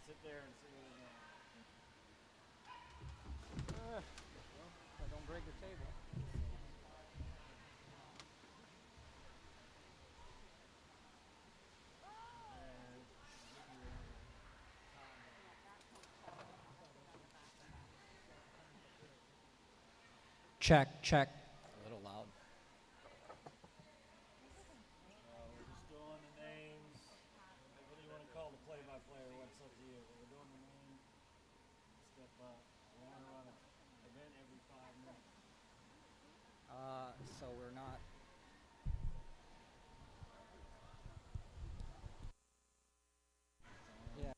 sit there and see what Well, I don't break the table. Check, check. A little loud. we're just doing the names. What do you want to call the play-by-play, or what's up to you? We're doing the name. Step up. We want to run an event every 5 minutes. So we're not. Yeah.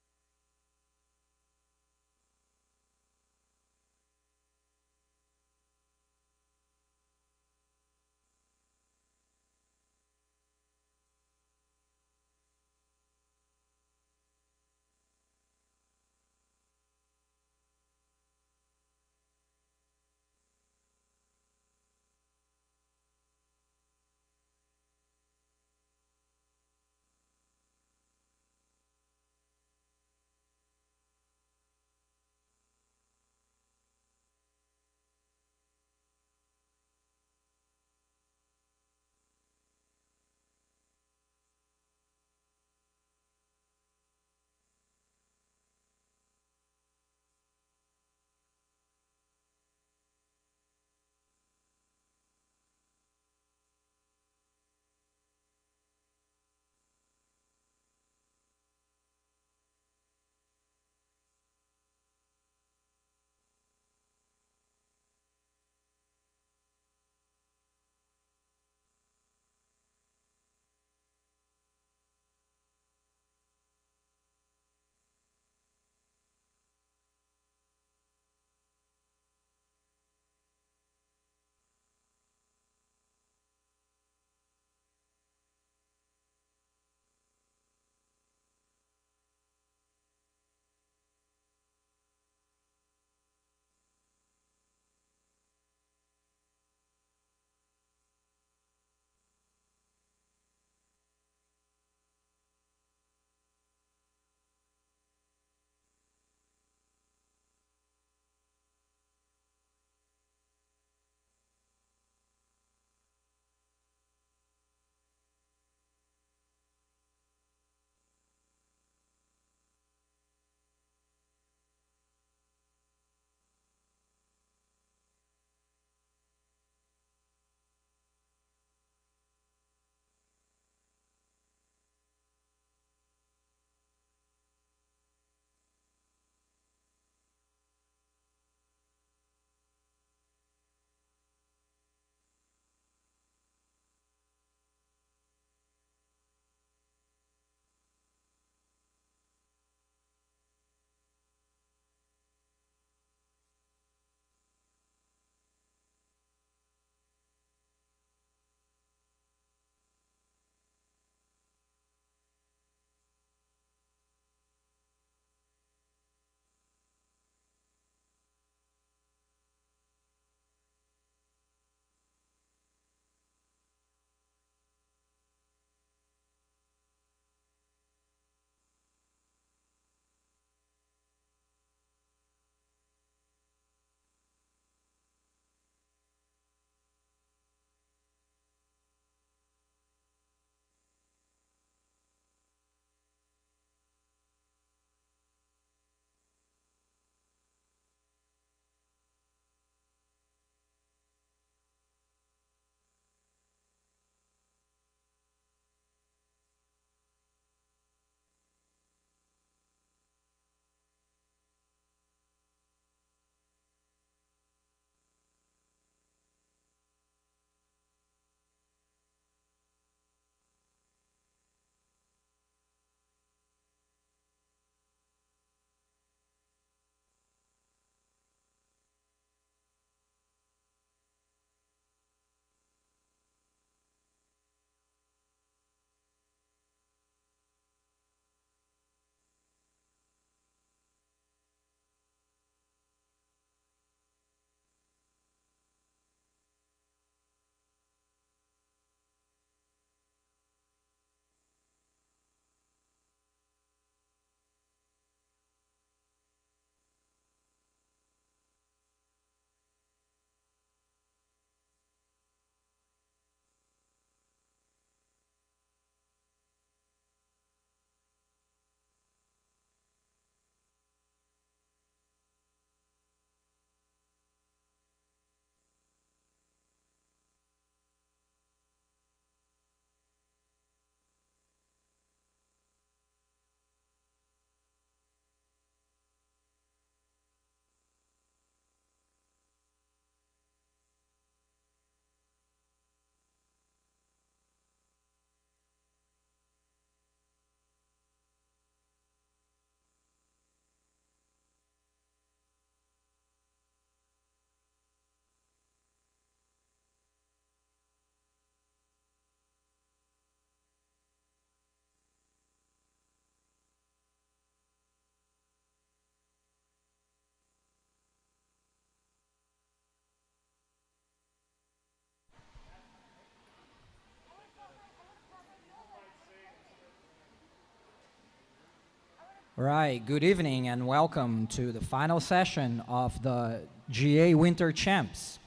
Right, good evening and welcome to the final session of the GA Winter Champs.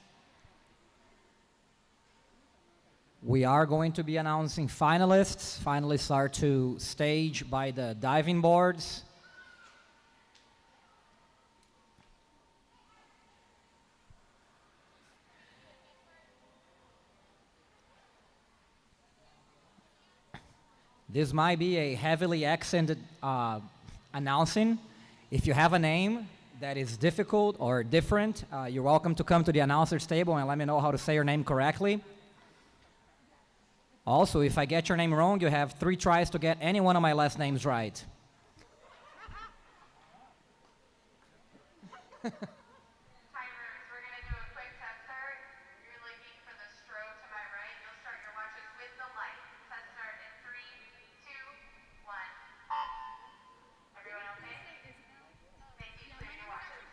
We are going to be announcing finalists. Finalists are to stage by the diving boards. This might be a heavily accented announcing. If you have a name that is difficult or different, you're welcome to come to the announcer's table and let me know how to say your name correctly. Also, if I get your name wrong, you have 3 tries to get any one of my last names right. Timers, we're going to do a quick test start. You're looking for the stroke to my right. You'll start your watches with the light. Test start in 3, 2, 1. Everyone okay? Thank you. Clear your watches.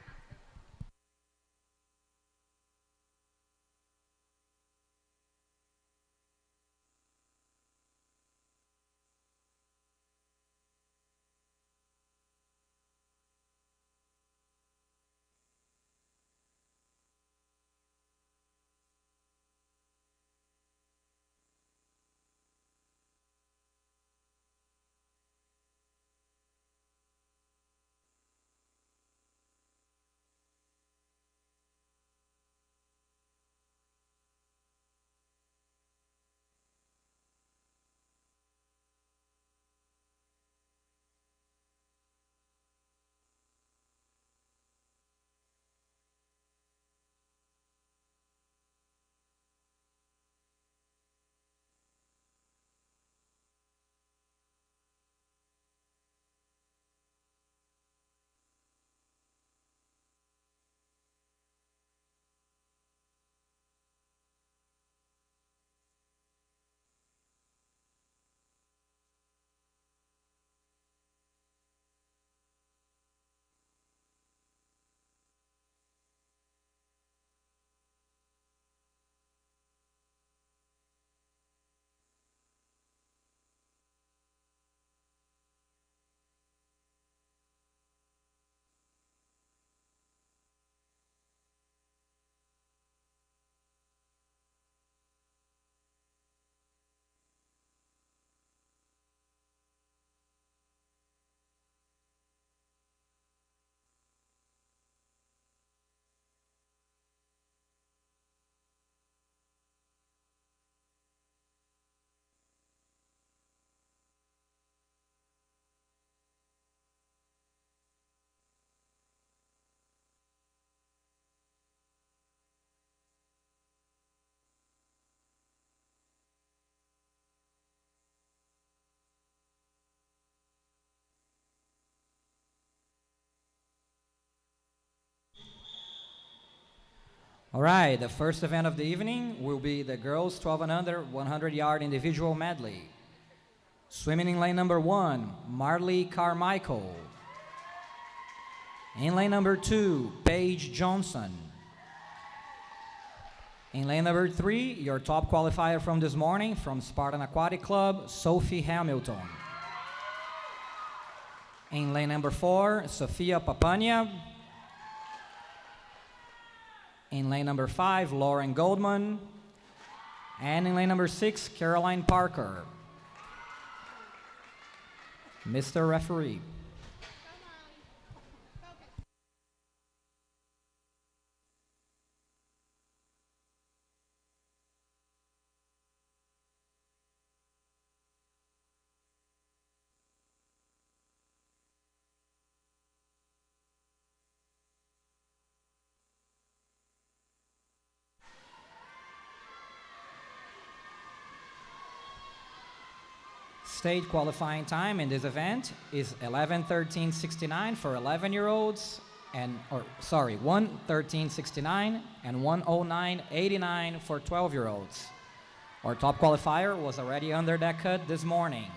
All right, the first event of the evening will be the girls 12 and under 100-yard individual medley. Swimming in lane number 1, Marley Carmichael. In lane number 2, Paige Johnson. In lane number 3, your top qualifier from this morning from Spartan Aquatic Club, Sophie Hamilton. In lane number 4, Sofia Papania. In lane number 5, Lauren Goldman. And in lane number 6, Caroline Parker. Mr. Referee. State qualifying time in this event is 11:13:69 for 11-year-olds and 1:13:69 and 1:09:89 for 12-year-olds. Our top qualifier was already under that cut this morning.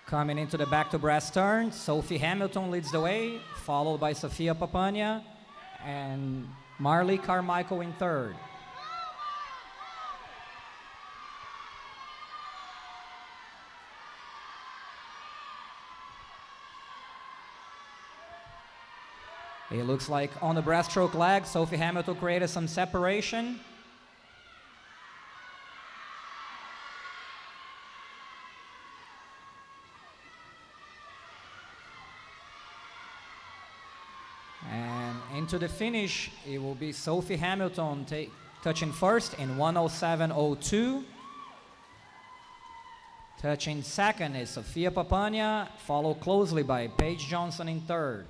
Coming into the back to breast turn, Sophie Hamilton leads the way, followed by Sofia Papania and Marley Carmichael in third. It looks like on the breaststroke leg, Sophie Hamilton created some separation. And into the finish, it will be Sophie Hamilton touching first in 107.02. Touching second is Sofia Papania, followed closely by Paige Johnson in third.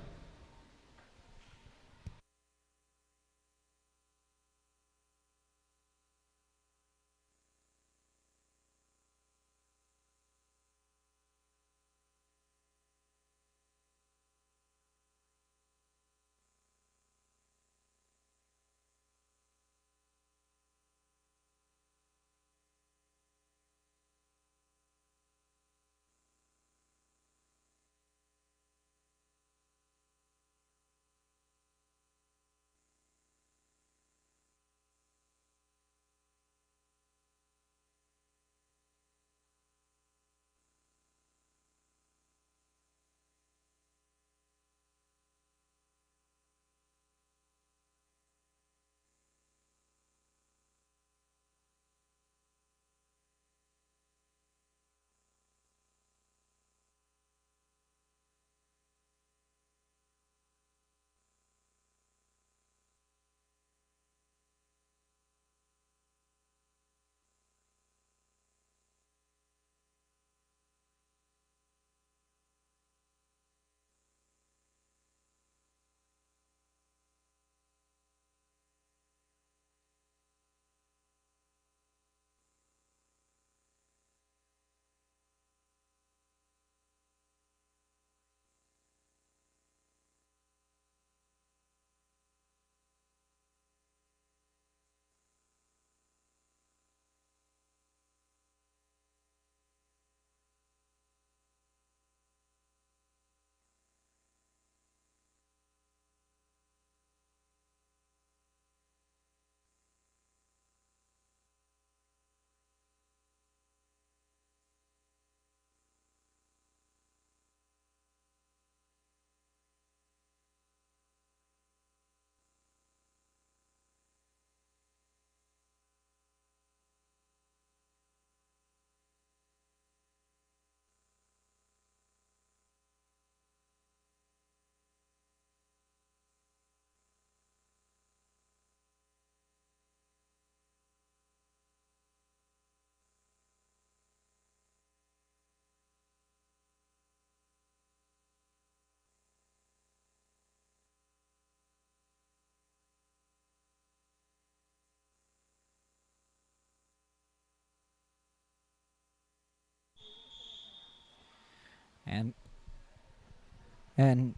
And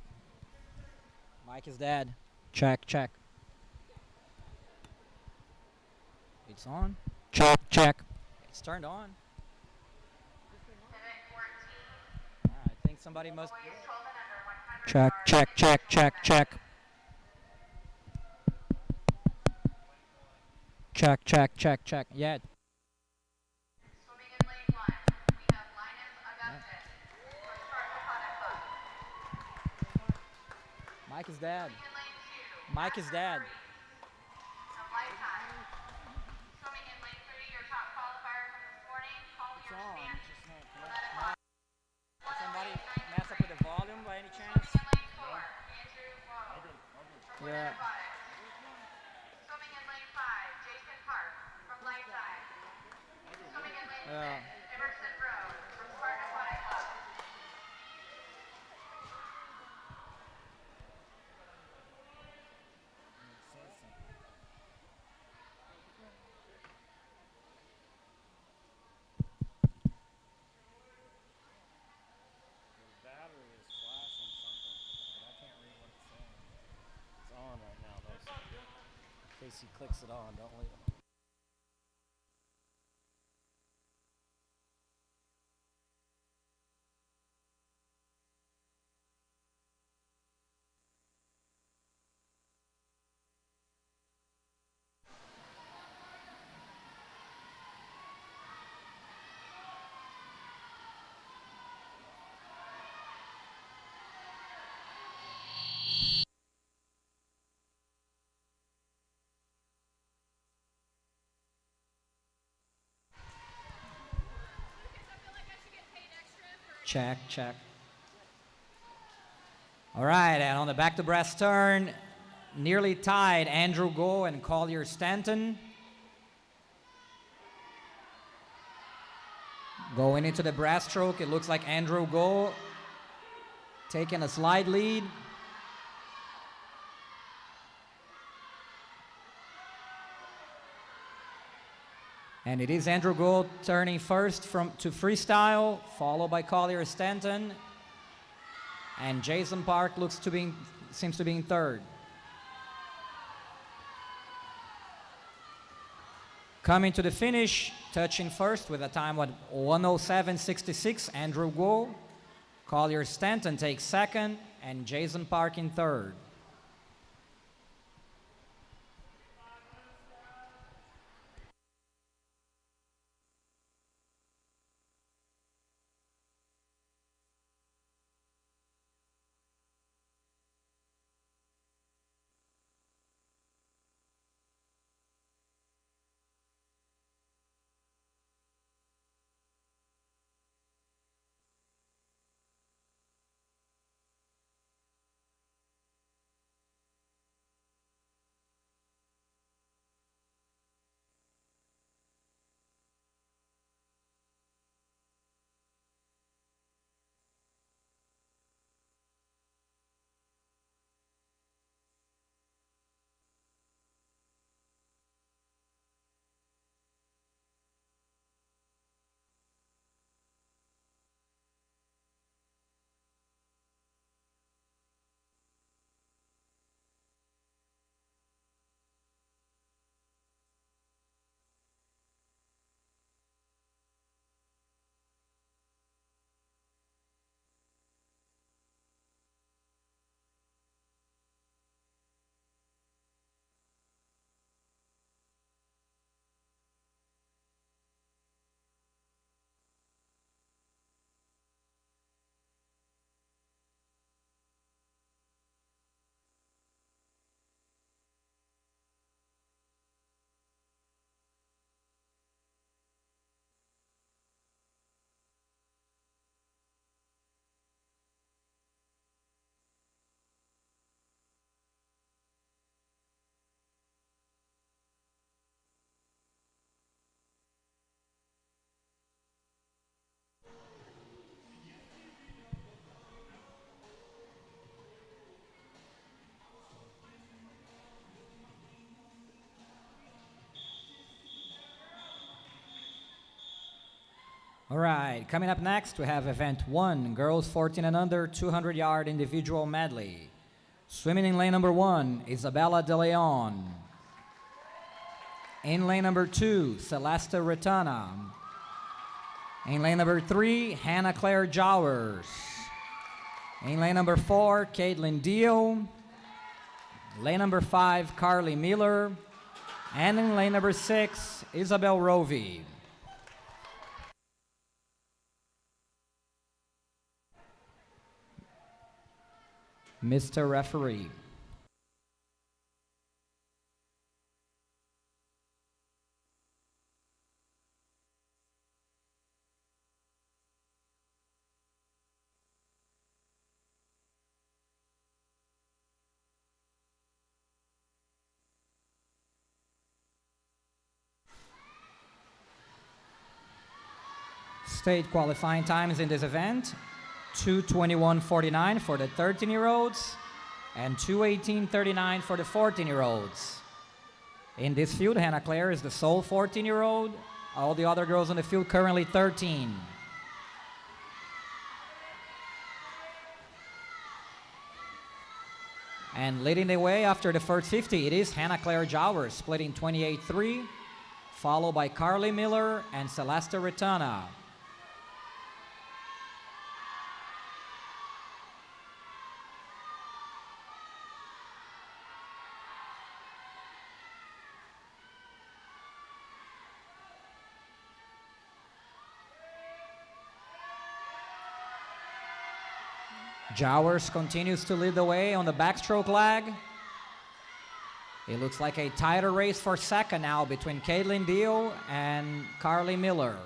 mic is dead. Check, check. It's on. Check, check. It's turned on. Pivot 14. I think somebody must. Boys 12 and under 100 Check, yards. check, check, check, check. Check, check, check, check. Yeah. Swimming in lane 1. We have Linus Augustus from Spartan Aquatic Club. Mic is dead. Swimming in lane 2. Mic is dead. From Lifetime. Swimming in lane 3, your top qualifier from this morning, Collier Stanton. Somebody mess up with the volume by any chance? Swimming in lane 4, Andrew Wall from Women Yeah. Robotics. Swimming in lane 5, Jason Park from Lifetime. Swimming in lane 6, Emerson Rowe from Spartan Aquatic Club. The battery is flashing something, but I can't read what it's saying. It's on right now, though. So in case he clicks it on, don't leave it. Check, check. All right, and on the back to breast turn, nearly tied Andrew Go and Collier Stanton. Going into the breaststroke, it looks like Andrew Go taking a slight lead. And it is Andrew Go turning first to freestyle, followed by Collier Stanton. And Jason Park seems to be in third. Coming to the finish, touching first with a time of 1:07.66, Andrew Go. Collier Stanton takes second, and Jason Park in third. All right, coming up next, we have event 1, girls 14 and under, 200-yard individual medley. Swimming in lane number 1, Isabella De Leon. In lane number 2, Celeste Retana. In lane number 3, Hannah Claire Jowers. In lane number 4, Caitlin Dio. Lane number 5, Carly Miller. And in lane number 6, Isabel Rovi. Mr. Referee. State qualifying times in this event: 2:21.49 for the 13-year-olds and 2:18.39 for the 14-year-olds. In this field, Hannah Claire is the sole 14-year-old. All the other girls on the field currently 13. And leading the way after the first 50, it is Hannah Claire Jowers, splitting 28.3, followed by Carly Miller and Celeste Retana. Jowers continues to lead the way on the backstroke leg. It looks like a tighter race for second now between Caitlin Dio and Carly Miller.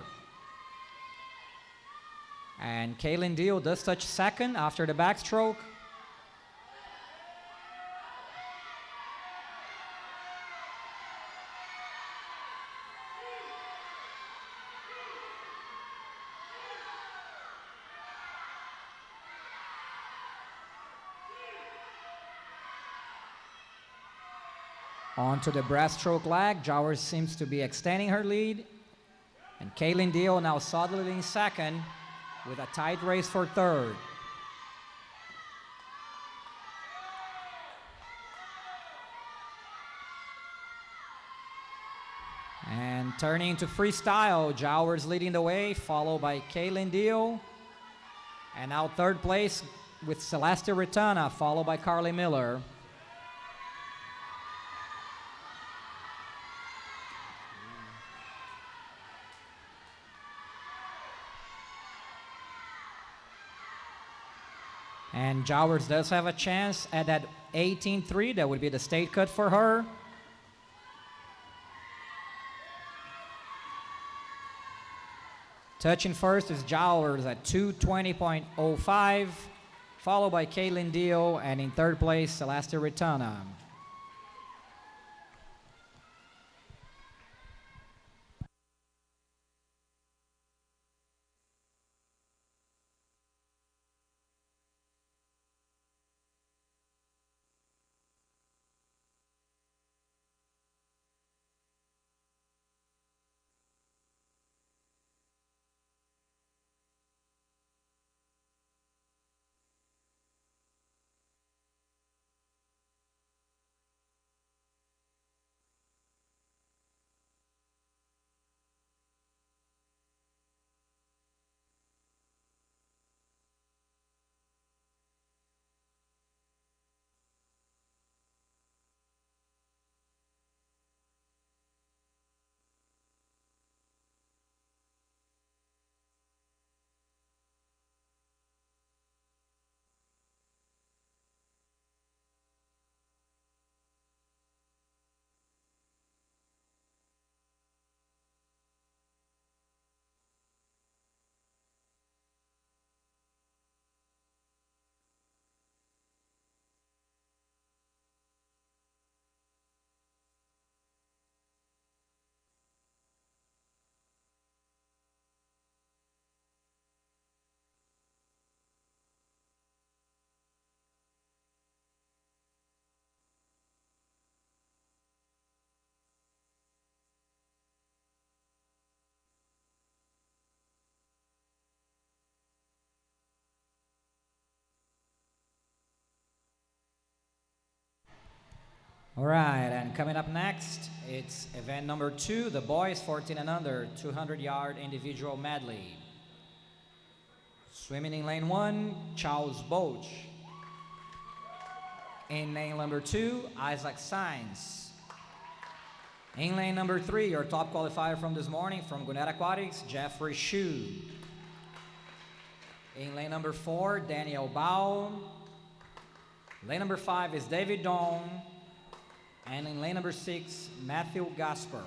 And Kaylin Deal does touch second after the backstroke. Onto the breaststroke leg, Jowers seems to be extending her lead. And Kaylin Deal now solidly in second with a tight race for third. And turning into freestyle, Jowers leading the way, followed by Kaylin Deal. And now third place with Celeste Ritana, followed by Carly Miller. And Jowers does have a chance at that 18-3. That would be the state cut for her. Touching first is Jowers at 220.05, followed by Kaylin Deal, and in third place, Celeste Ritana. All right, and coming up next, it's event number 2, the boys 14 and under, 200-yard individual medley. Swimming in lane 1, Charles Boch. In lane number 2, Isaac Sainz. In lane number 3, your top qualifier from this morning from Gwinnett Aquatics, Jeffrey Shue. In lane number 4, Daniel Bao. Lane number 5 is David Dong. And in lane number 6, Matthew Gasper.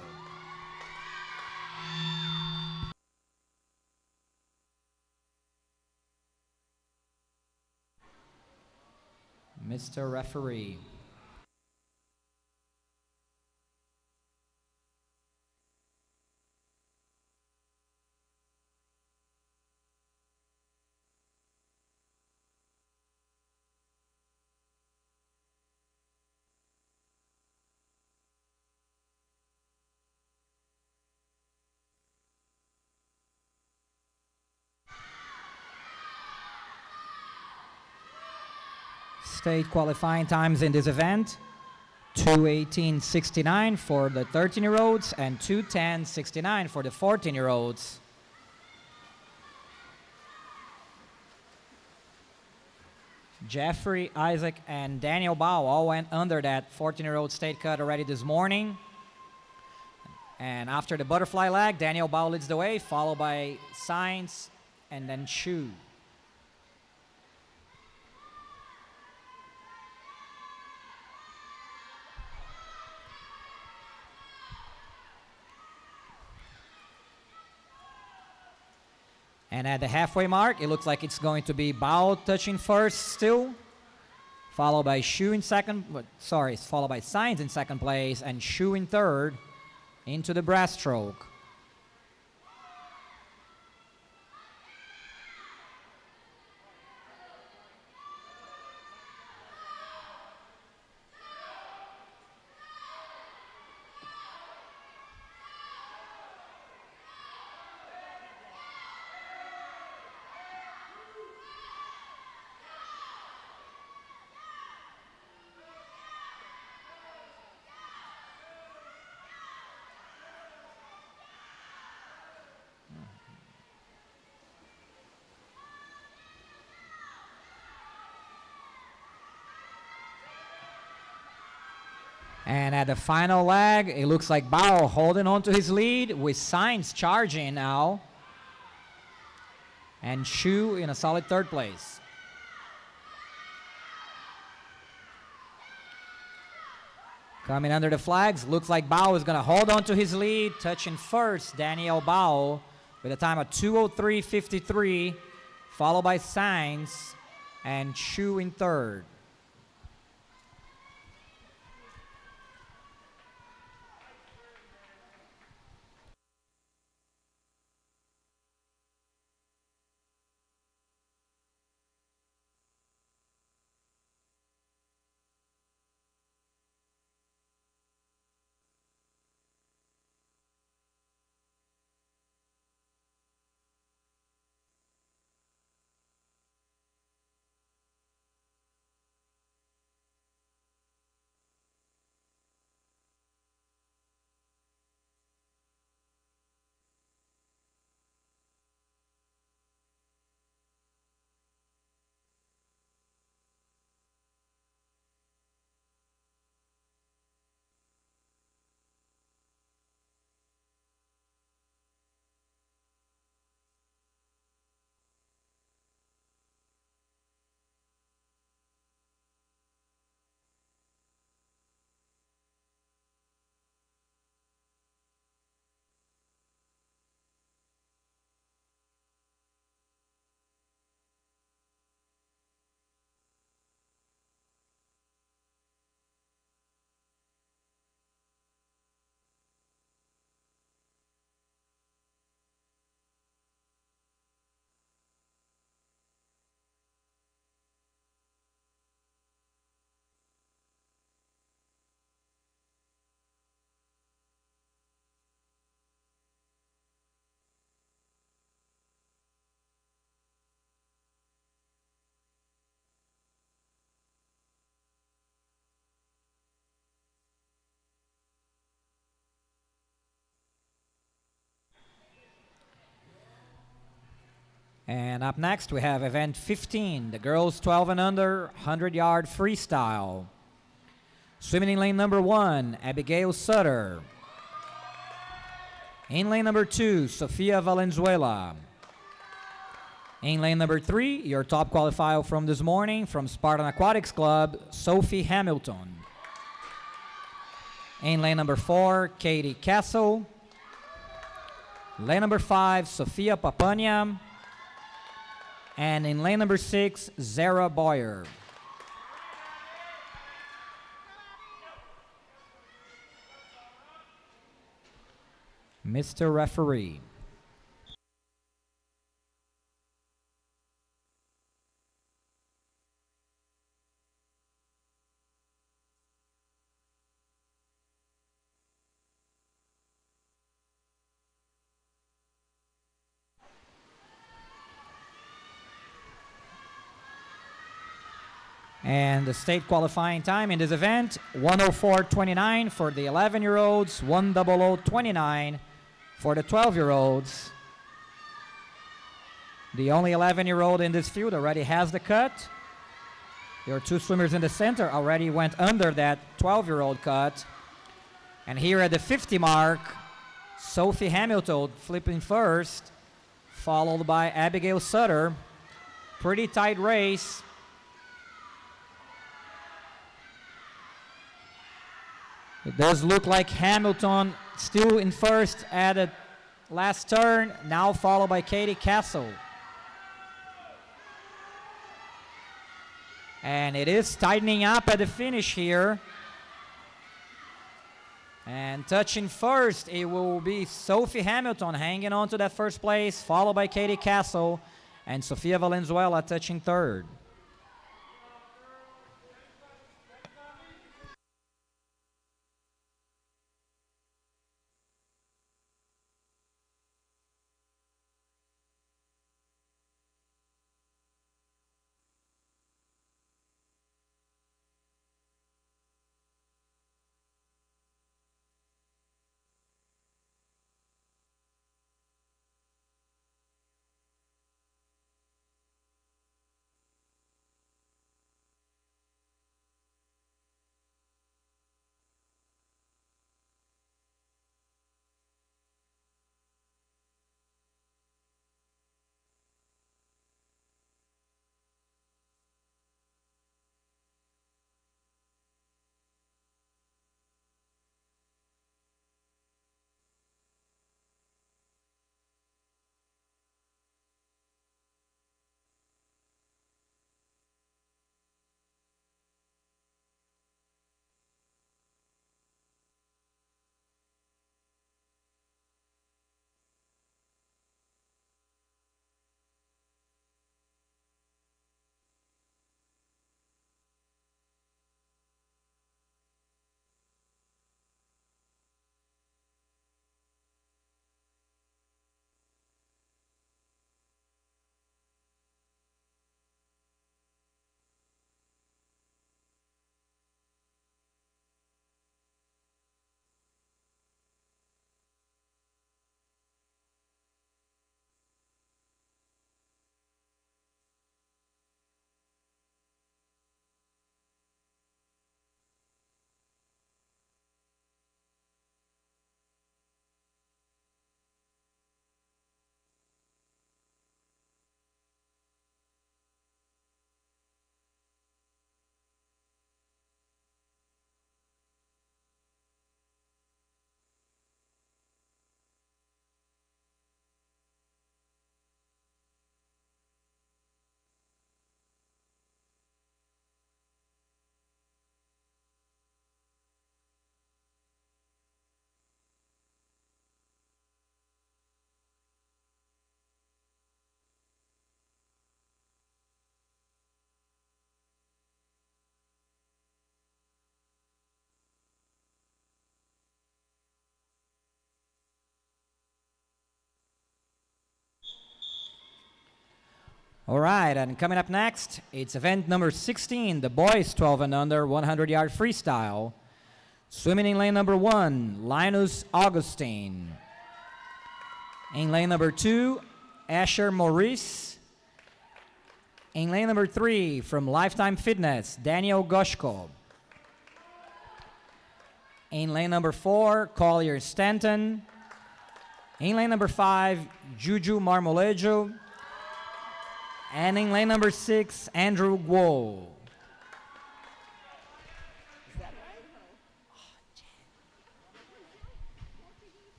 Mr. Referee. State qualifying times in this event, 2:18.69 for the 13-year-olds and 2:10.69 for the 14-year-olds. Jeffrey, Isaac, and Daniel Bao all went under that 14-year-old state cut already this morning. And after the butterfly leg, Daniel Bao leads the way, followed by Sainz and then Shue. And at the halfway mark, it looks like it's going to be Bao touching first still, followed by Shu in second, followed by Sainz in second place and Shu in third into the breaststroke. And at the final leg, it looks like Bao holding on to his lead with Sainz charging now. And Shu in a solid third place. Coming under the flags, looks like Bao is going to hold on to his lead, touching first Daniel Bao with a time of 2:03.53, followed by Sainz and Shu in third. And up next, we have event 15, the girls 12 and under, 100-yard freestyle. Swimming in lane number 1, Abigail Sutter. In lane number 2, Sofia Valenzuela. In lane number 3, your top qualifier from this morning from Spartan Aquatics Club, Sophie Hamilton. In lane number 4, Katie Castle. Lane number 5, Sofia Papania. And in lane number 6, Zara Boyer. Mr. Referee. And the state qualifying time in this event, 1:04.29 for the 11-year-olds, 1:00.29 for the 12-year-olds. The only 11-year-old in this field already has the cut. Your two swimmers in the center already went under that 12-year-old cut. And here at the 50 mark, Sophie Hamilton flipping first, followed by Abigail Sutter. Pretty tight race. It does look like Hamilton still in first at a last turn, now followed by Katie Castle. And it is tightening up at the finish here. And touching first, it will be Sophie Hamilton hanging on to that first place, followed by Katie Castle and Sofia Valenzuela touching third. All right, and coming up next, it's event number 16, the boys 12 and under 100-yard freestyle. Swimming in lane number 1, Linus Augustine. In lane number 2, Asher Maurice. In lane number 3, from Lifetime Fitness, Daniel Goshko. In lane number 4, Collier Stanton. In lane number 5, Juju Marmolejo. And in lane number 6, Andrew Guo.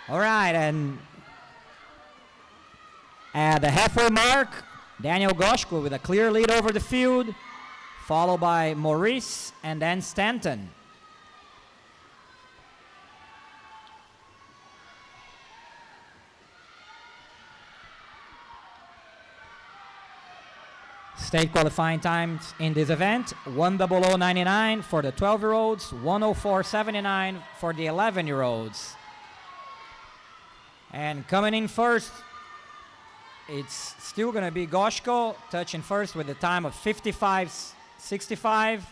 All right, and at the halfway mark, Daniel Goshko with a clear lead over the field, followed by Maurice and then Stanton. State qualifying times in this event, 1:00:99 for the 12-year-olds, 1:04:79 for the 11-year-olds. And coming in first, it's still going to be Goshko touching first with a time of 55:65.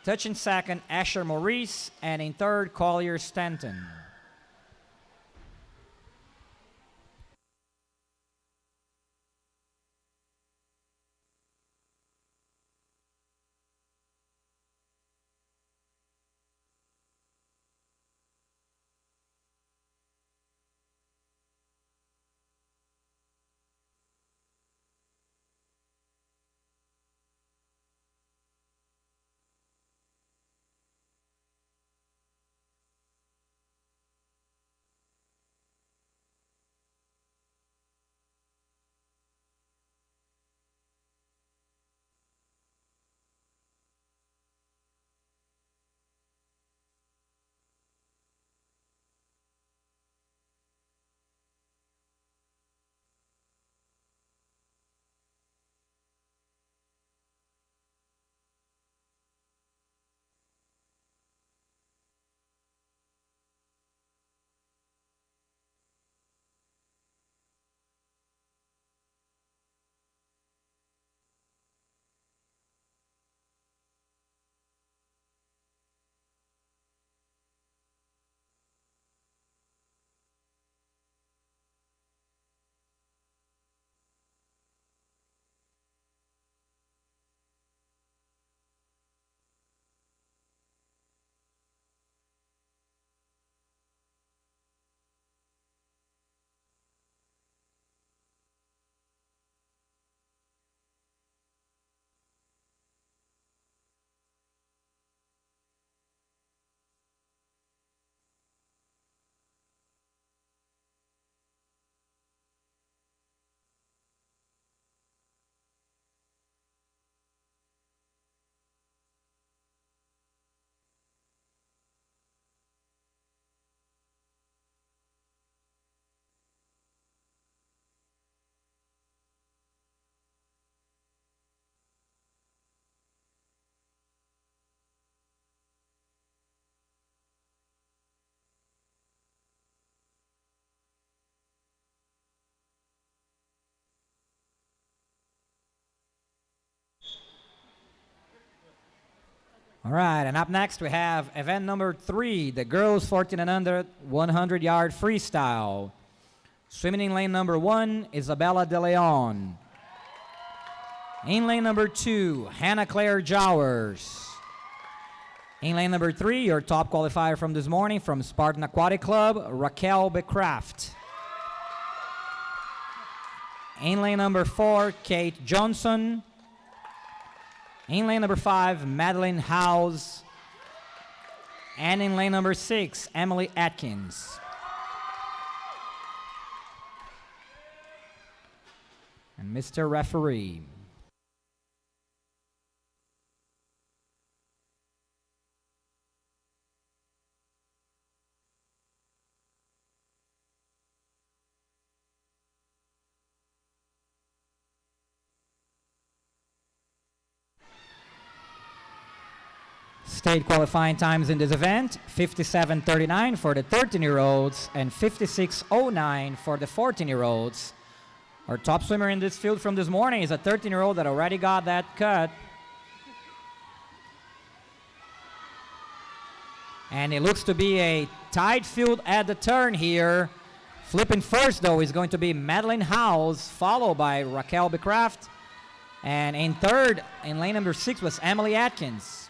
Touching second, Asher Maurice. And in third, Collier Stanton. All right, and up next we have event number 3, the girls 14 and under 100-yard freestyle. Swimming in lane number 1, Isabella De Leon. In lane number 2, Hannah Claire Jowers. In lane number 3, your top qualifier from this morning from Spartan Aquatic Club, Raquel Becraft. In lane number 4, Kate Johnson. In lane number 5, Madeline Howes. And in lane number 6, Emily Atkins. And Mr. Referee. State qualifying times in this event, 57:39 for the 13-year-olds and 56:09 for the 14-year-olds. Our top swimmer in this field from this morning is a 13-year-old that already got that cut. And it looks to be a tight field at the turn here. Flipping first, though, is going to be Madeline Howes, followed by Raquel Becraft. And in third, in lane number 6, was Emily Atkins.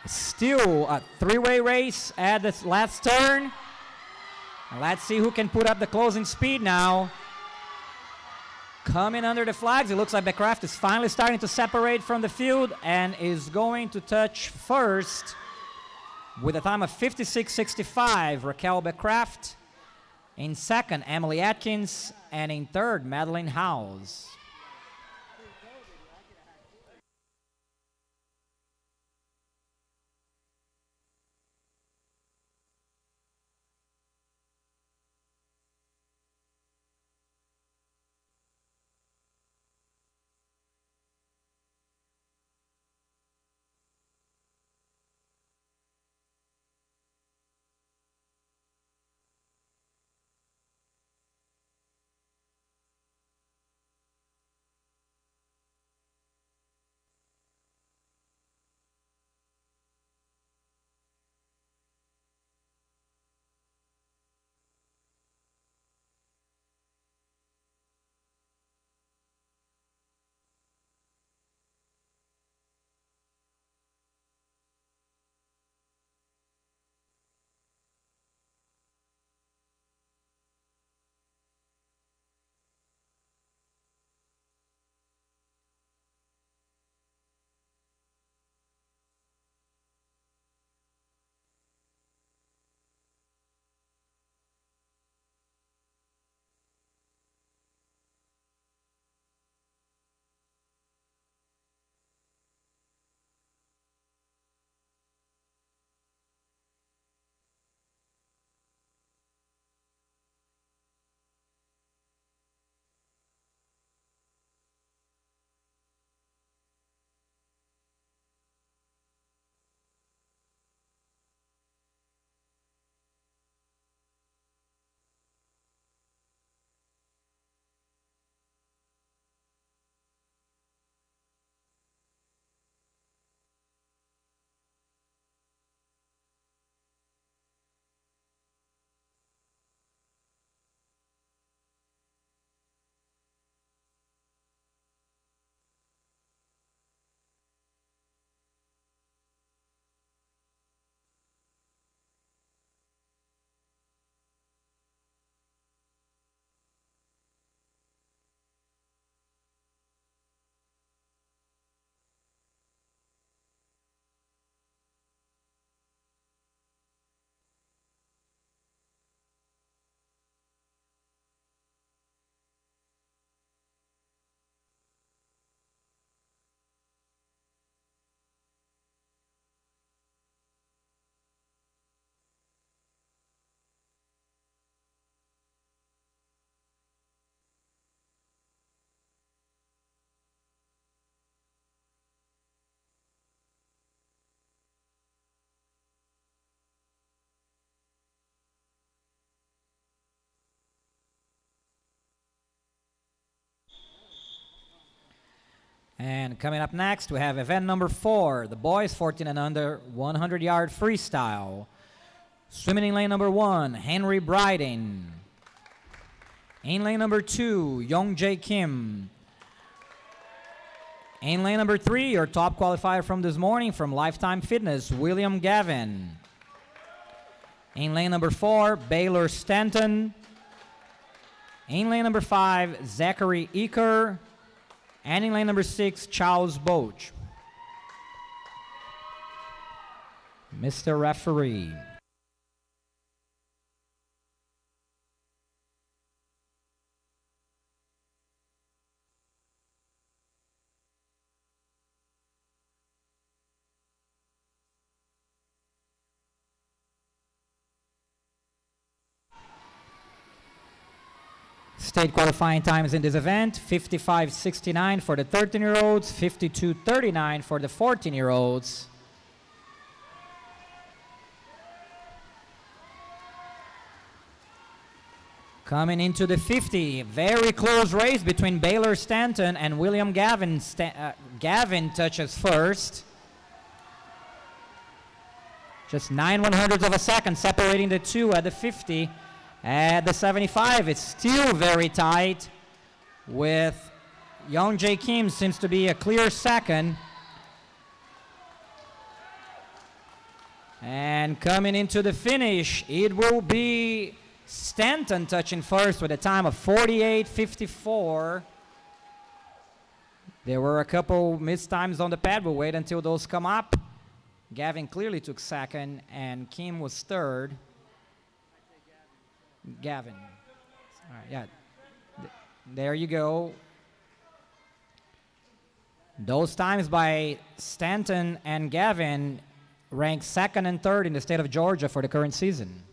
Still a three-way race at this last turn. And let's see who can put up the closing speed now. Coming under the flags, it looks like Becraft is finally starting to separate from the field and is going to touch first with a time of 56:65, Raquel Becraft. In second, Emily Atkins. And in third, Madeline Howes. And coming up next, we have event number 4, the boys 14 and under 100-yard freestyle. Swimming in lane number 1, Henry Bryden. In lane number 2, Young Jae Kim. In lane number 3, your top qualifier from this morning from Lifetime Fitness, William Gavin. In lane number 4, Baylor Stanton. In lane number 5, Zachary Eker. And in lane number 6, Charles Boach. Mr. Referee. State qualifying times in this event, 55:69 for the 13-year-olds, 52:39 for the 14-year-olds. Coming into the 50, very close race between Baylor Stanton and William Gavin. Gavin touches first. Just 9/100ths of a second separating the two at the 50. At the 75, it's still very tight, with Young Jae Kim seems to be a clear second. And coming into the finish, it will be Stanton touching first with a time of 48:54. There were a couple missed times on the pad. We'll wait until those come up. Gavin clearly took second, and Kim was third. Gavin. All right, yeah. There you go. Those times by Stanton and Gavin rank second and third in the state of Georgia for the current season.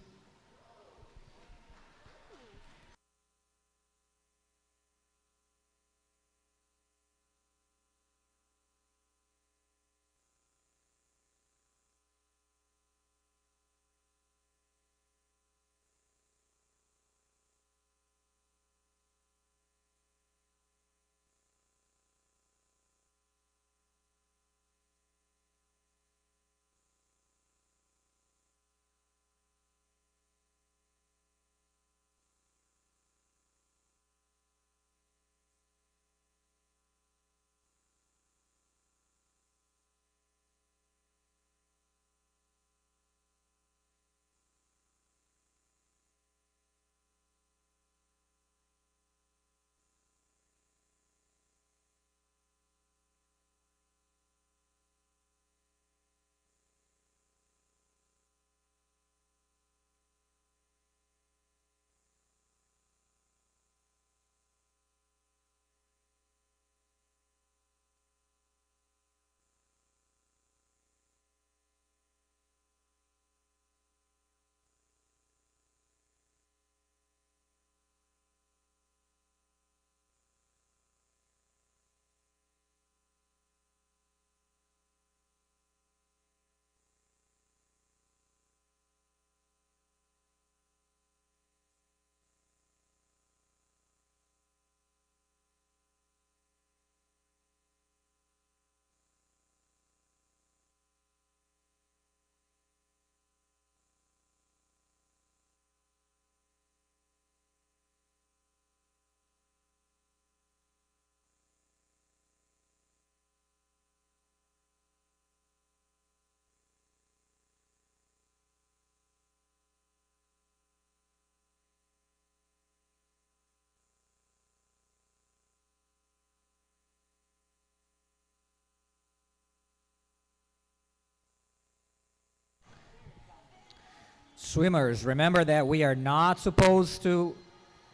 Swimmers, remember that we are not supposed to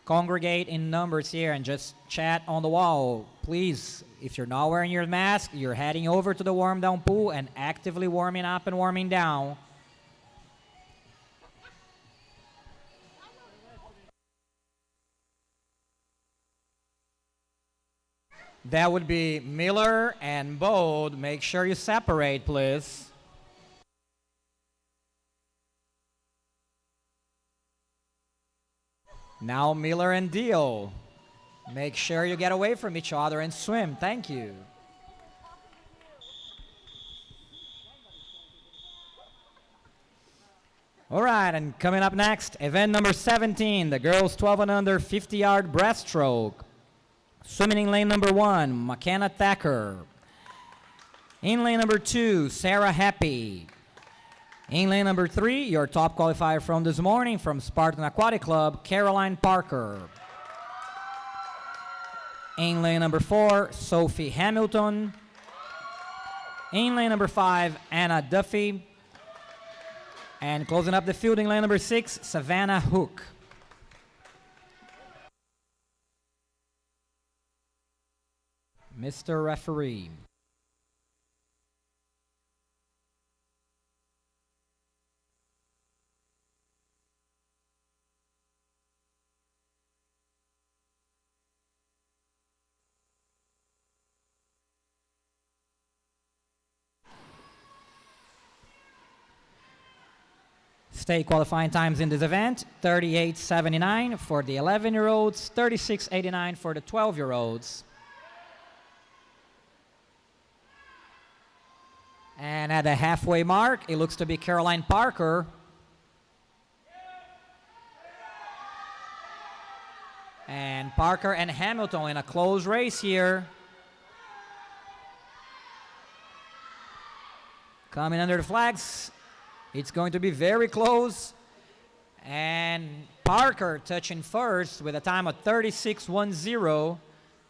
congregate in numbers here and just chat on the wall. Please, if you're not wearing your mask, you're heading over to the warm down pool and actively warming up and warming down. That would be Miller and Bode. Make sure you separate, please. Now Miller and Deal. Make sure you get away from each other and swim. Thank you. All right, and coming up next, event number 17, the girls 12 and under 50-yard breaststroke. Swimming in lane number 1, McKenna Thacker. In lane number 2, Sarah Happy. In lane number 3, your top qualifier from this morning from Spartan Aquatic Club, Caroline Parker. In lane number 4, Sophie Hamilton. In lane number 5, Anna Duffy. And closing up the field in lane number 6, Savannah Hook. Mr. Referee. State qualifying times in this event, 38:79 for the 11-year-olds, 36:89 for the 12-year-olds. And at the halfway mark, it looks to be Caroline Parker. And Parker and Hamilton in a close race here. Coming under the flags. It's going to be very close. And Parker touching first with a time of 36:10,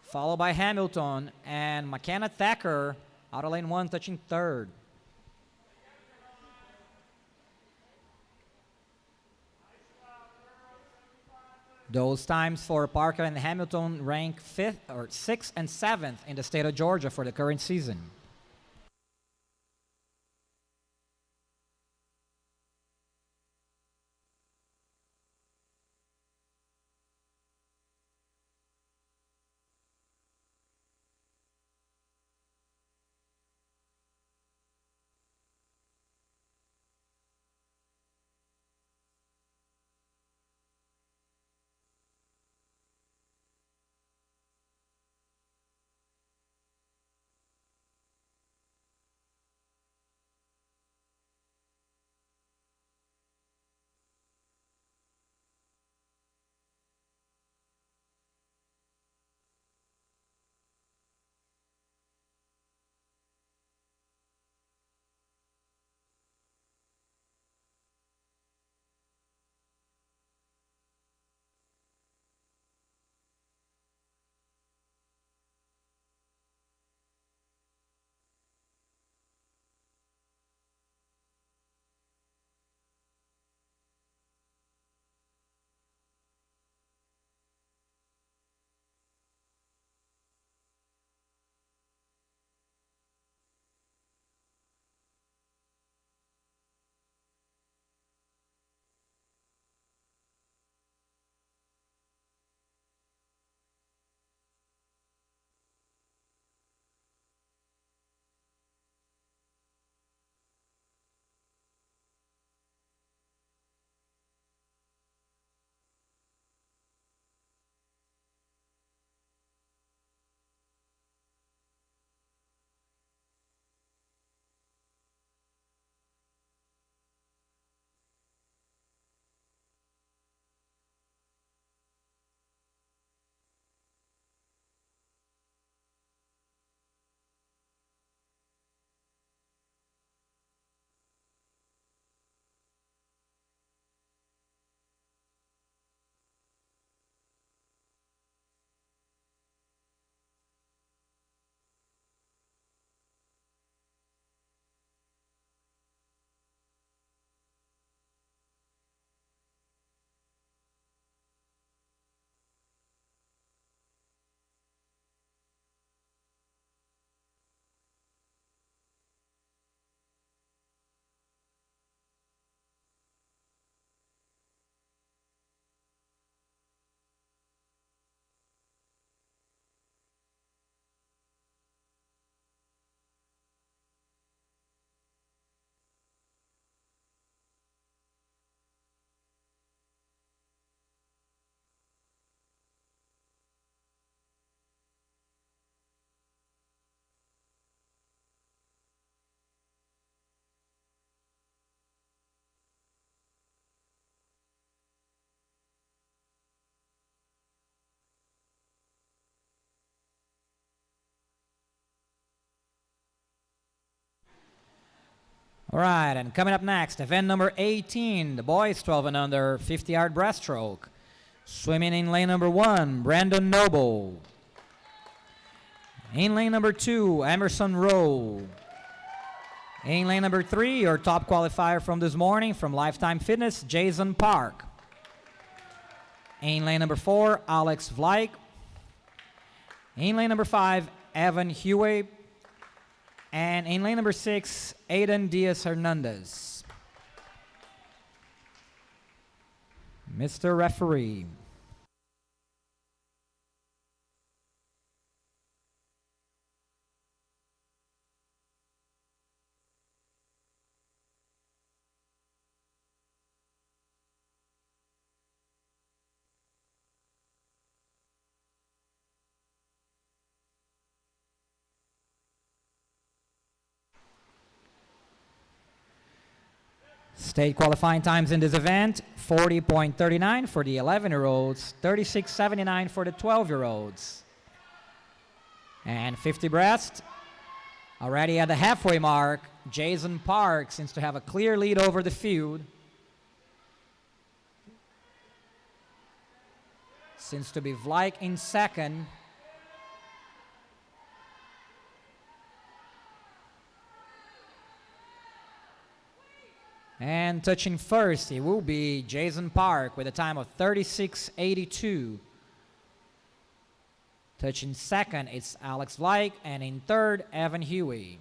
followed by Hamilton and McKenna Thacker out of lane 1 touching third. Those times for Parker and Hamilton rank 5th or 6th and 7th in the state of Georgia for the current season. All right, and coming up next, event number 18, the boys 12 and under, 50-yard breaststroke. Swimming in lane number 1, Brandon Noble. In lane number 2, Emerson Rowe. In lane number 3, your top qualifier from this morning from Lifetime Fitness, Jason Park. In lane number 4, Alex Vlyke. In lane number 5, Evan Huey. And in lane number 6, Aiden Diaz-Hernandez. Mr. Referee. State qualifying times in this event, 40.39 for the 11-year-olds, 36.79 for the 12-year-olds. And 50 breast, already at the halfway mark, Jason Park seems to have a clear lead over the field. Seems to be Vlyke in second. And touching first, it will be Jason Park with a time of 36.82. Touching second, it's Alex Vlyke, and in third, Evan Huey.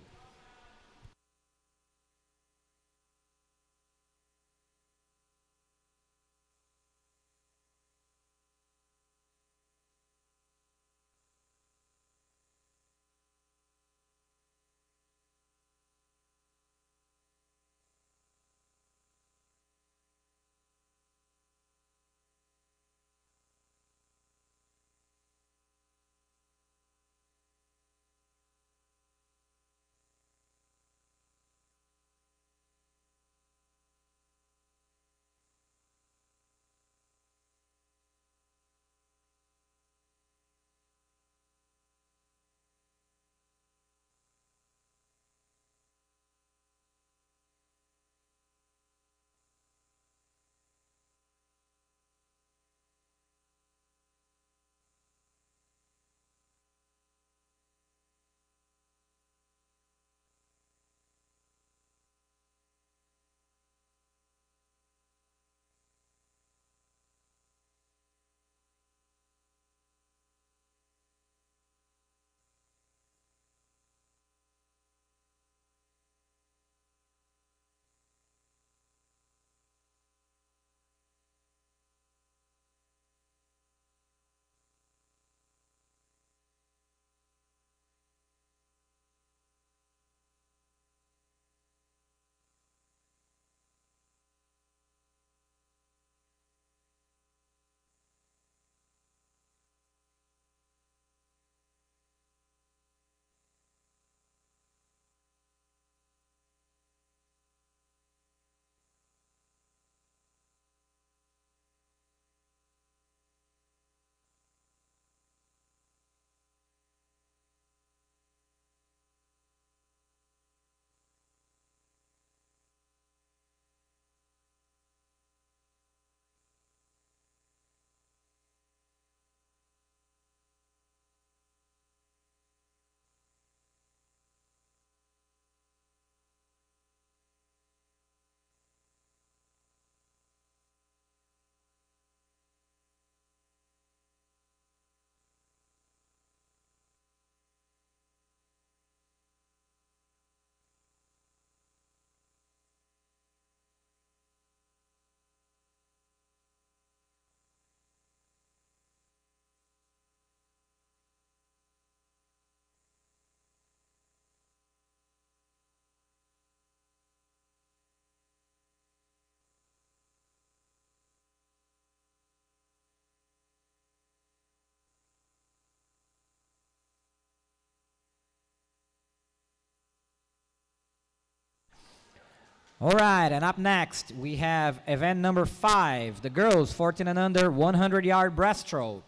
All right, and up next, we have event number 5, the girls 14 and under 100-yard breaststroke.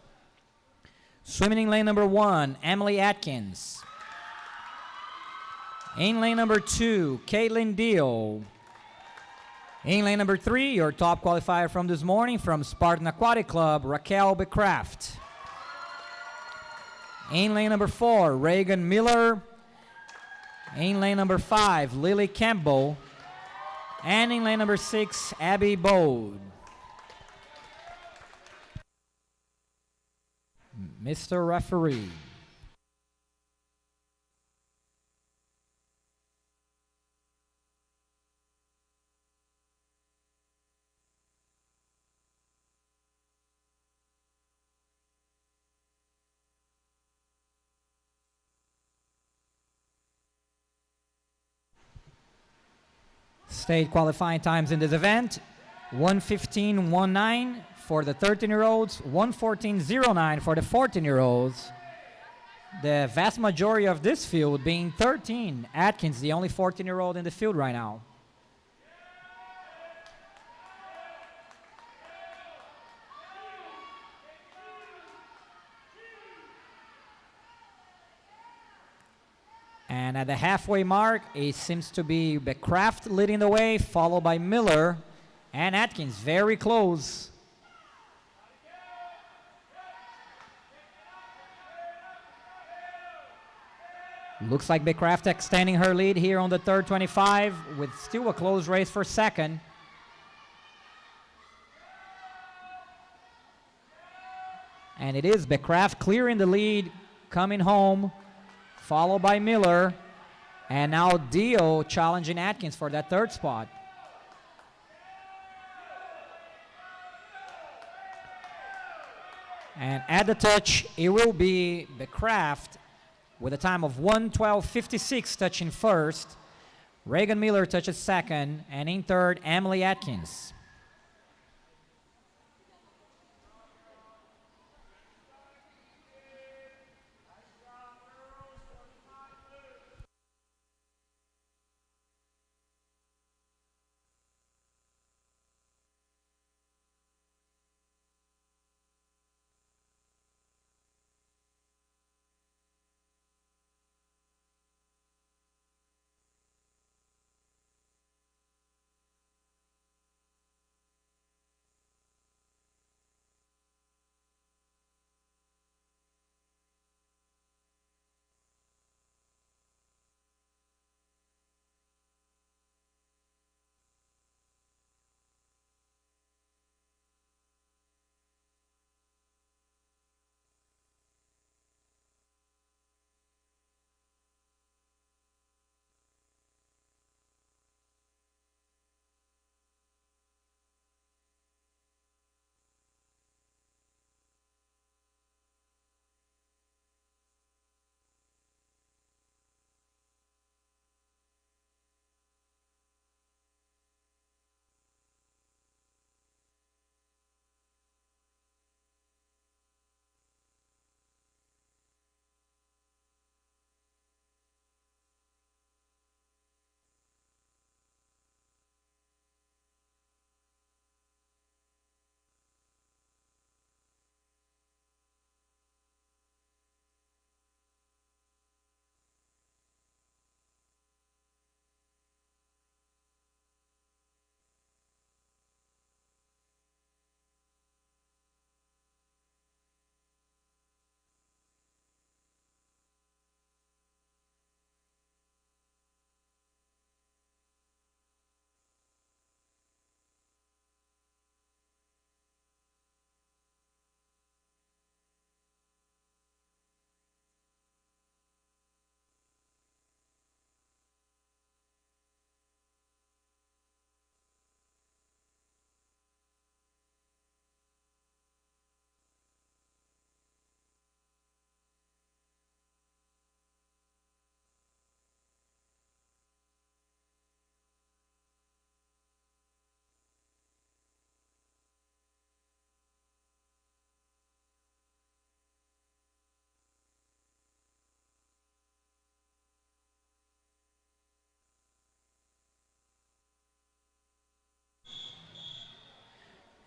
Swimming in lane number 1, Emily Atkins. In lane number 2, Caitlin Deal. In lane number 3, your top qualifier from this morning from Spartan Aquatic Club, Raquel Becraft. In lane number 4, Reagan Miller. In lane number 5, Lily Campbell. And in lane number 6, Abby Bode. Mr. Referee. State qualifying times in this event, 1:15.19 for the 13-year-olds, 1:14.09 for the 14-year-olds. The vast majority of this field being 13. Atkins, the only 14-year-old in the field right now. And at the halfway mark, it seems to be Becraft leading the way, followed by Miller and Atkins, very close. Looks like Becraft extending her lead here on the third 25 with still a close race for second. And it is Becraft clearing the lead, coming home, followed by Miller. And now Dio challenging Atkins for that third spot. And at the touch, it will be Becraft with a time of 1:12.56 touching first. Reagan Miller touches second, and in third, Emily Atkins.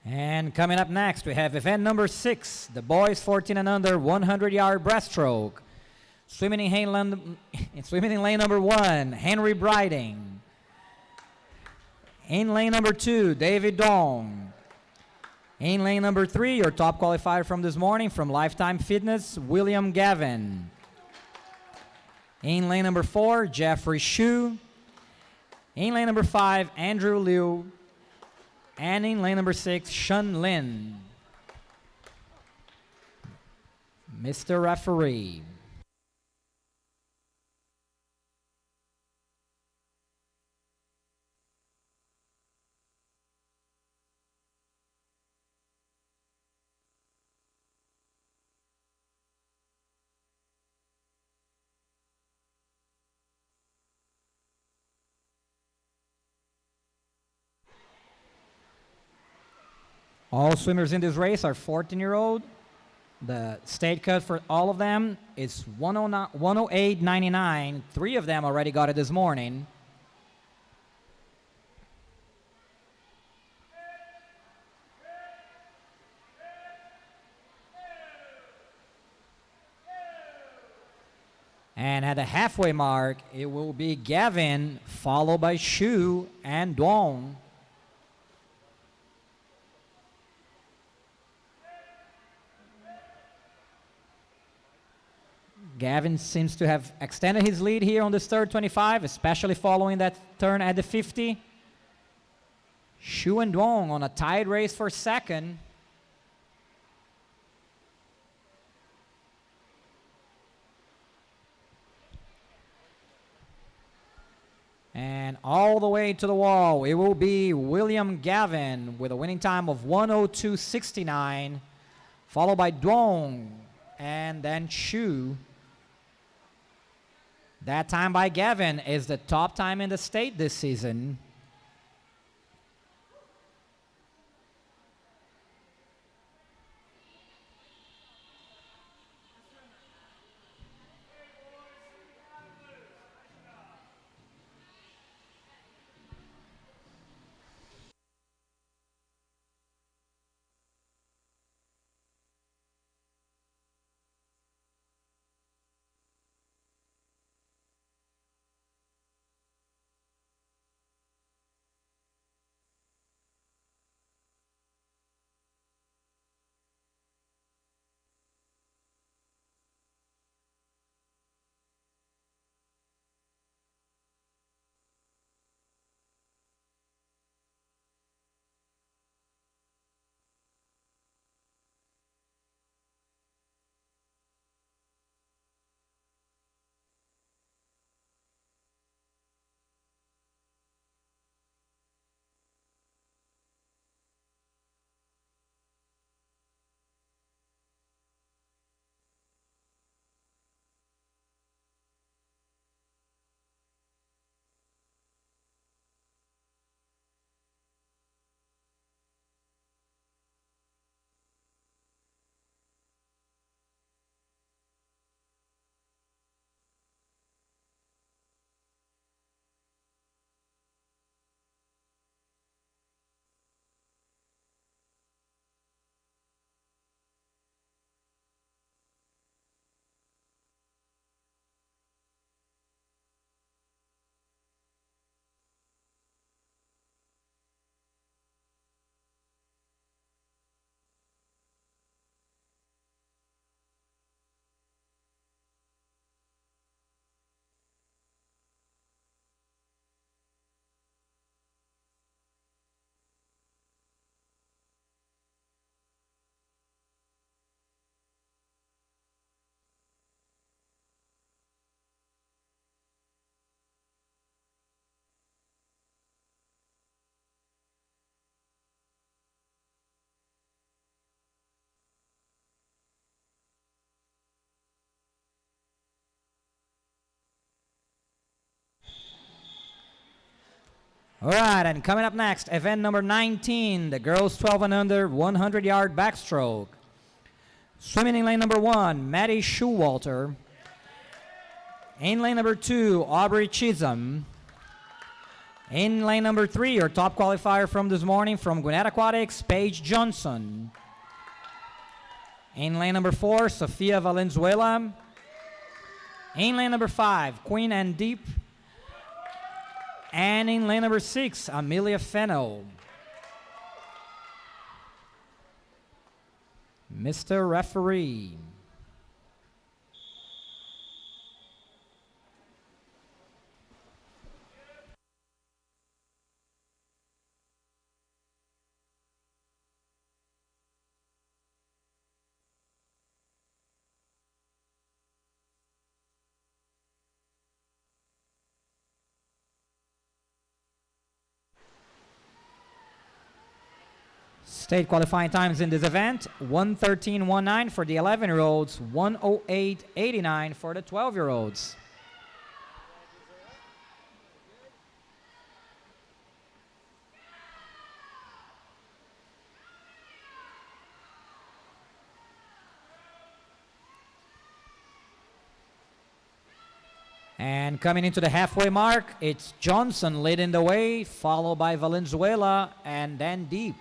And coming up next, we have event number 6, the boys 14 and under 100-yard breaststroke. Swimming in lane number 1, Henry Briding. In lane number 2, David Dong. In lane number 3, your top qualifier from this morning from Lifetime Fitness, William Gavin. In lane number 4, Jeffrey Shu. In lane number 5, Andrew Liu. And in lane number 6, Shun Lin. Mr. Referee. All swimmers in this race are 14-year-old. The state cut for all of them is 108.99. 3 of them already got it this morning. And at the halfway mark, it will be Gavin, followed by Shu and Dong. Gavin seems to have extended his lead here on this third 25, especially following that turn at the 50. Shu and Dong on a tied race for second. And all the way to the wall, it will be William Gavin with a winning time of 102.69, followed by Dong and then Shu. That time by Gavin is the top time in the state this season. All right, and coming up next, event number 19, the girls 12 and under 100-yard backstroke. Swimming in lane number 1, Maddie Shewalter. In lane number 2, Aubrey Chisholm. In lane number 3, your top qualifier from this morning from Gwinnett Aquatics, Paige Johnson. In lane number 4, Sofia Valenzuela. In lane number 5, Queen and Deep. And in lane number 6, Amelia Fennell. Mr. Referee. State qualifying times in this event, 1:13.19 for the 11-year-olds, 1:08.89 for the 12-year-olds. And coming into the halfway mark, it's Johnson leading the way, followed by Valenzuela and then Deep.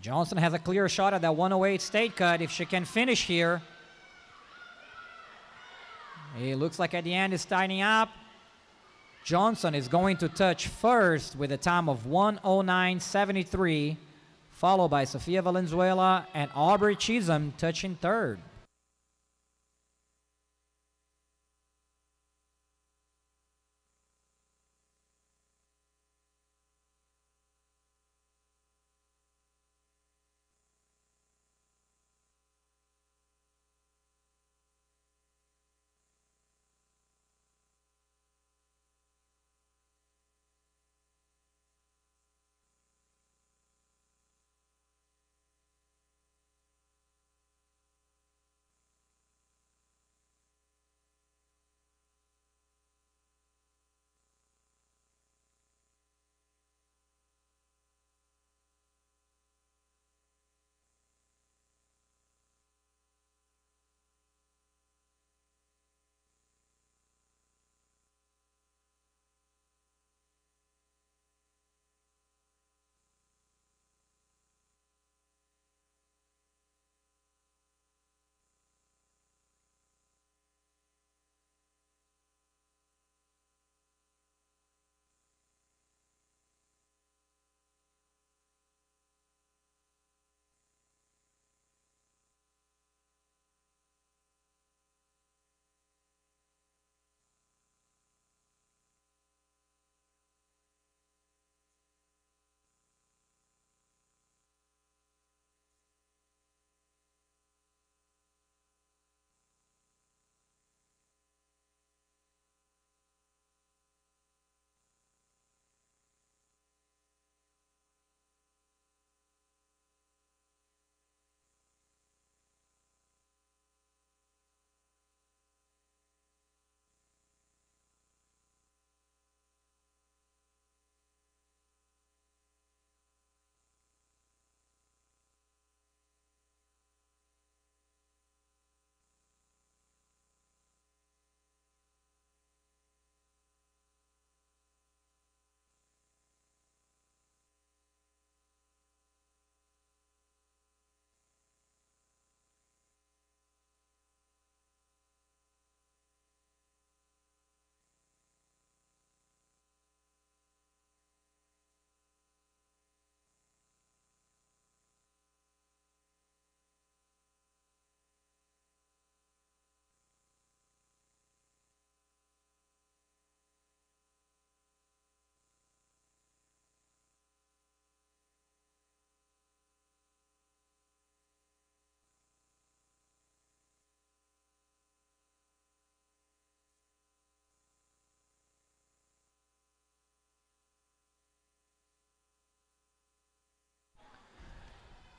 Johnson has a clear shot at that 108 state cut if she can finish here. It looks like at the end it's tightening up. Johnson is going to touch first with a time of 1:09.73, followed by Sofia Valenzuela and Aubrey Chisholm touching third.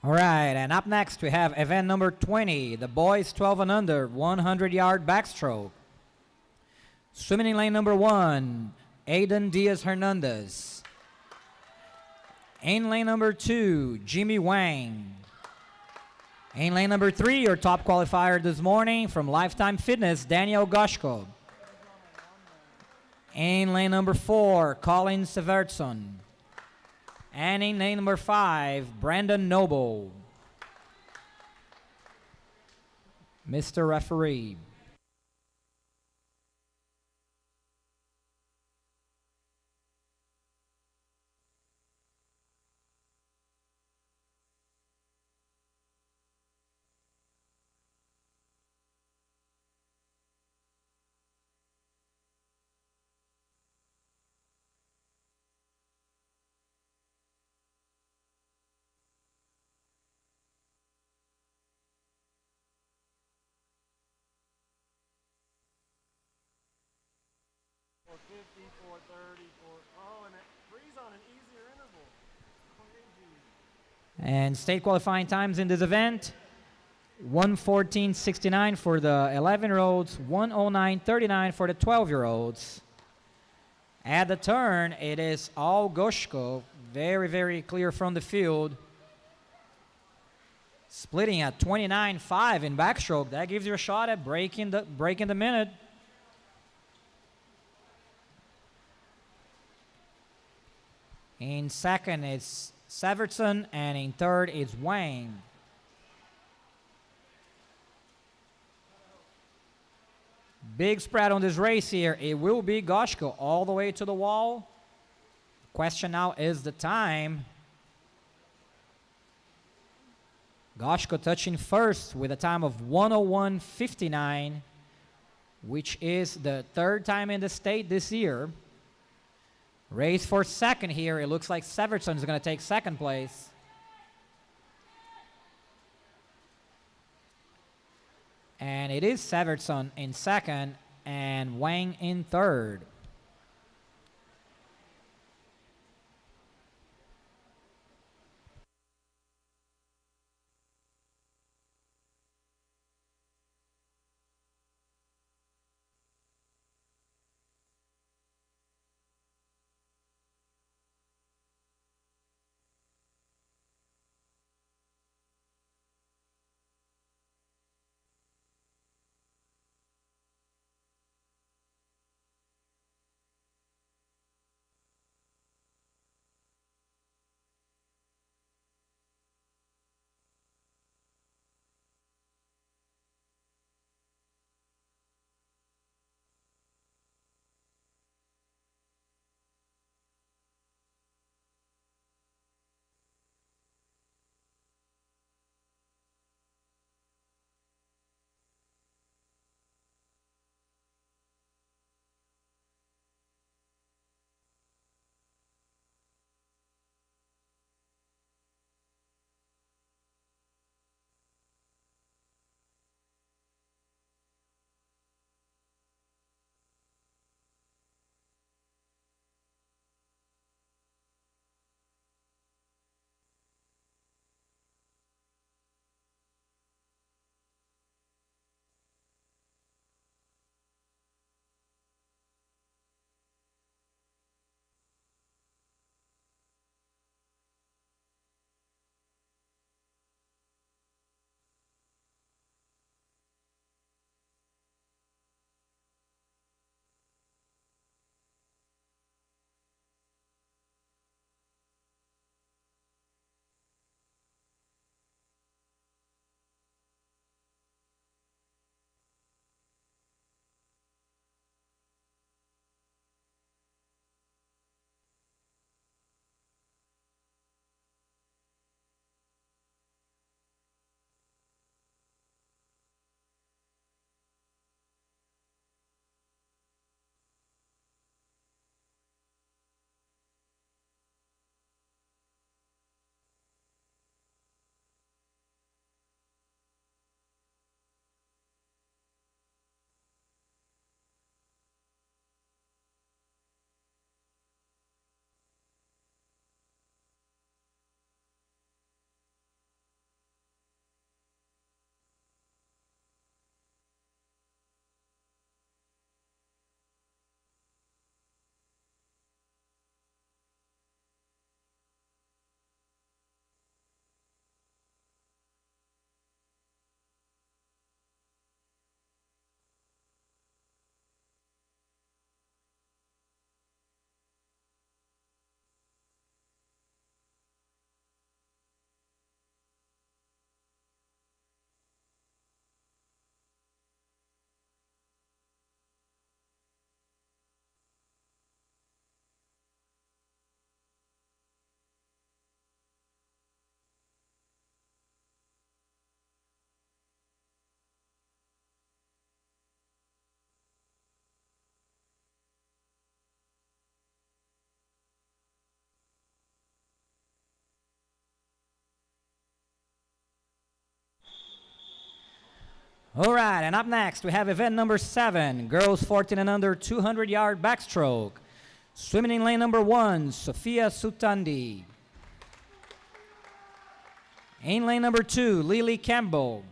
All right, and up next we have event number 20, the boys 12 and under, 100-yard backstroke. Swimming in lane number 1, Aiden Diaz Hernandez. In lane number 2, Jimmy Wang. In lane number 3, your top qualifier this morning from Lifetime Fitness, Daniel Goshko. In lane number 4, Colin Severtson. And in lane number 5, Brandon Noble. Mr. Referee. Oh, and it frees on an easier interval. Crazy. And state qualifying times in this event, 1:14.69 for the 11-year-olds, 1:09.39 for the 12-year-olds. At the turn, it is all Goshko, very, very clear from the field. Splitting at 29.5 in backstroke. That gives you a shot at breaking the minute. In second, it's Severson, and in third, it's Wang. Big spread on this race here. It will be Goshko all the way to the wall. Question now is the time. Goshko touching first with a time of 1:01.59, which is the third time in the state this year. Race for second here. It looks like Severson is going to take second place. And it is Severson in second and Wang in third. All right, and up next we have event number 7, girls 14 and under 200-yard backstroke. Swimming in lane number 1, Sophia Sutandi. In lane number 2, Lily Campbell.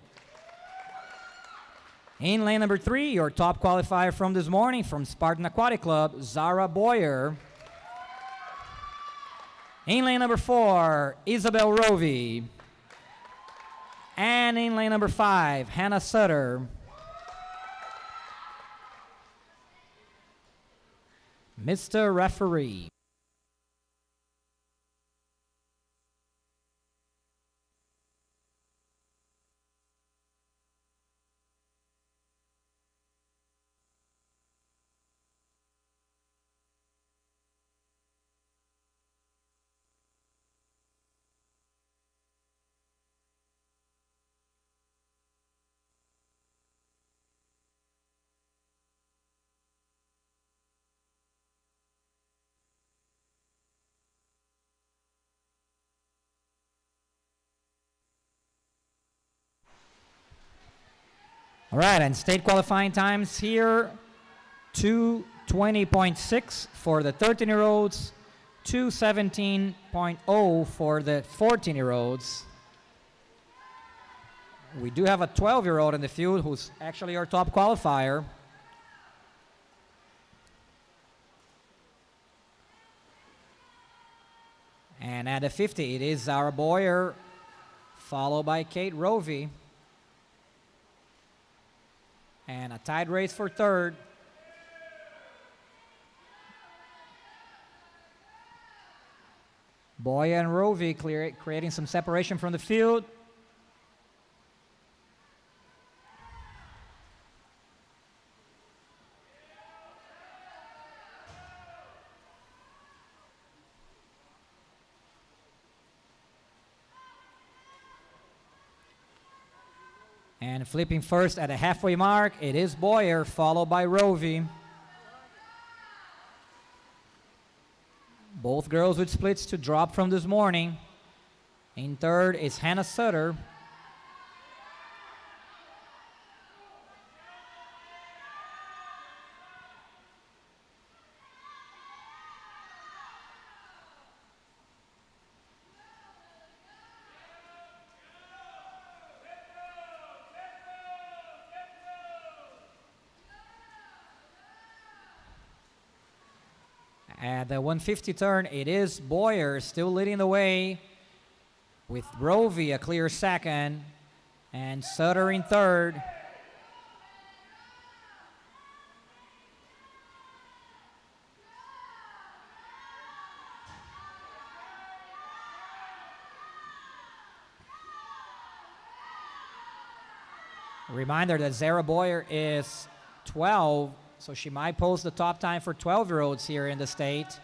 In lane number 3, your top qualifier from this morning from Spartan Aquatic Club, Zara Boyer. In lane number 4, Isabel Rovi. And in lane number 5, Hannah Sutter. Mr. Referee. All right, and state qualifying times here, 2:20.6 for the 13-year-olds, 2:17.0 for the 14-year-olds. We do have a 12-year-old in the field who's actually our top qualifier. And at the 50, it is Zara Boyer, followed by Kate Rovey. And a tied race for third. Boyer and Rovey creating some separation from the field. And flipping first at the halfway mark, it is Boyer, followed by Rovey. Both girls with splits to drop from this morning. In third is Hannah Sutter. At the 150 turn, it is Boyer still leading the way, with Rovey a clear second and Sutter in third. Reminder that Zara Boyer is 12, so she might post the top time for 12-year-olds here in the state.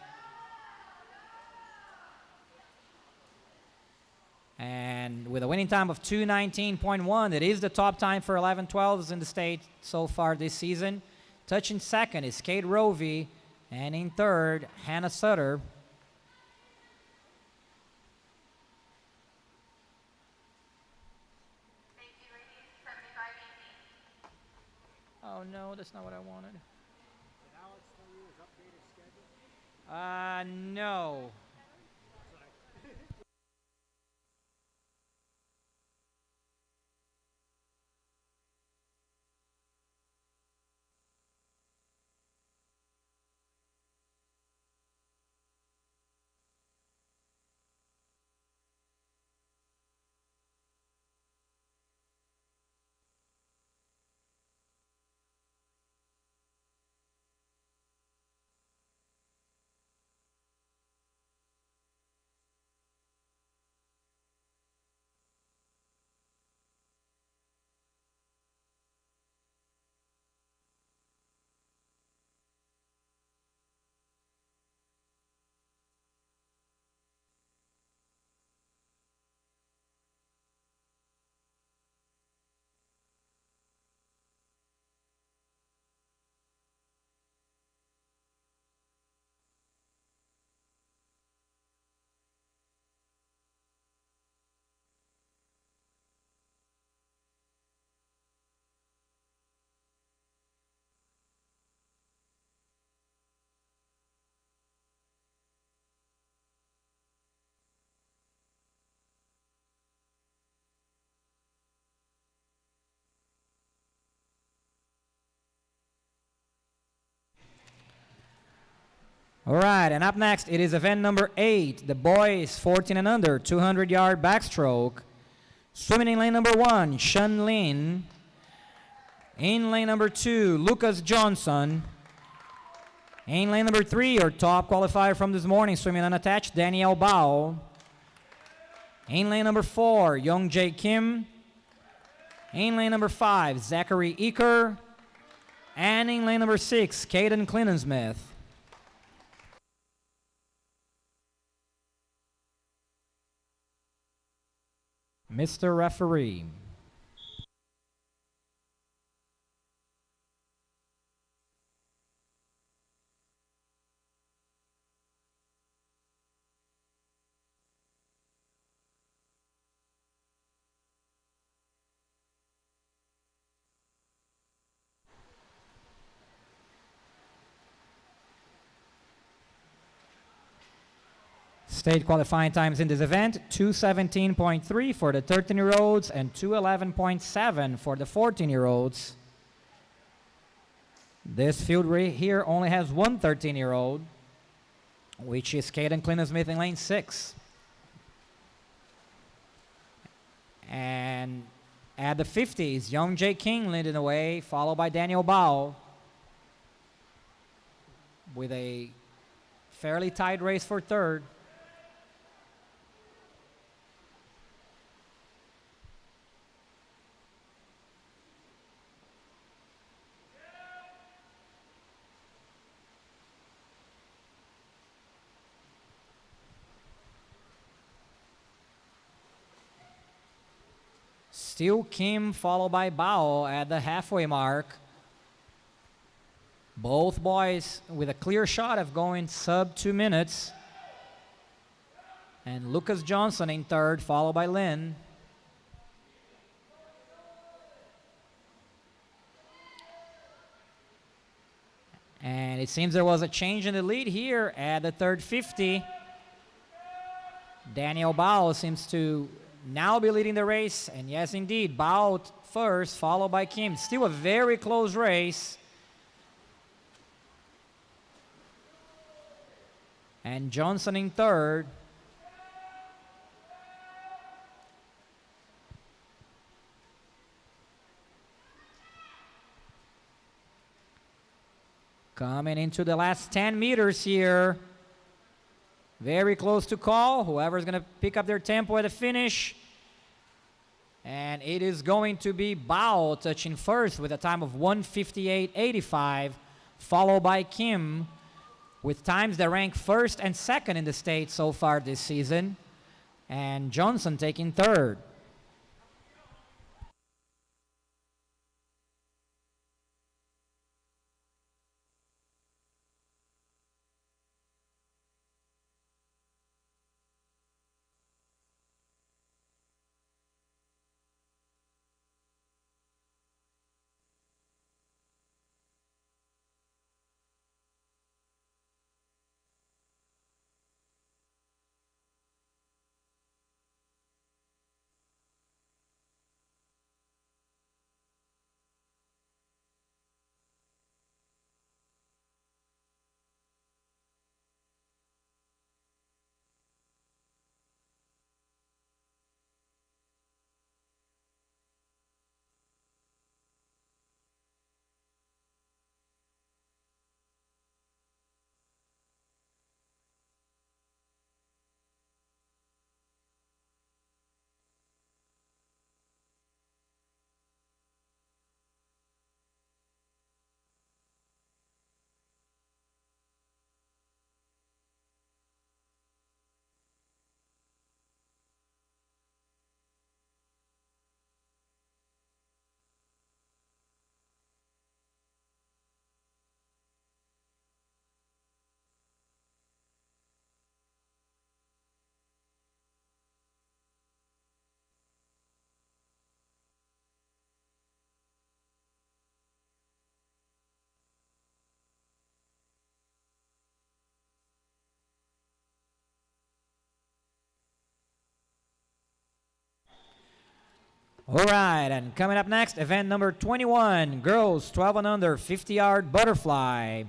And with a winning time of 2:19.1, it is the top time for 11-12s in the state so far this season. Touching second is Kate Rovey, and in third, Hannah Sutter. Thank you, ladies. 75-18. Oh no, that's not what I wanted. Did Alex tell you his updated schedule? No. All right, and up next, it is event number 8, the boys 14 and under, 200-yard backstroke. Swimming in lane number 1, Shun Lin. In lane number 2, Lucas Johnson. In lane number 3, our top qualifier from this morning, swimming unattached, Danielle Bao. In lane number 4, Young Jae Kim. In lane number 5, Zachary Eaker. And in lane number 6, Caden Clinton-Smith. Mr. Referee. State qualifying times in this event, 2:17.3 for the 13-year-olds and 2:11.7 for the 14-year-olds. This field here only has one 13-year-old, which is Caden Clinton-Smith in lane 6. And at the 50s, Young Jae King leading the way, followed by Daniel Bao, with a fairly tight race for third. Still Kim followed by Bao at the halfway mark. Both boys with a clear shot of going sub 2 minutes. And Lucas Johnson in third, followed by Lynn. And it seems there was a change in the lead here at the third 50. Daniel Bao seems to now be leading the race, and yes indeed, Bao first, followed by Kim. Still a very close race. And Johnson in third. Coming into the last 10 meters here. Very close to call. Whoever's going to pick up their tempo at the finish. And it is going to be Bao touching first with a time of 1:58.85, followed by Kim with times that rank first and second in the state so far this season. And Johnson taking third. All right, and coming up next, event number 21, girls 12 and under, 50-yard butterfly.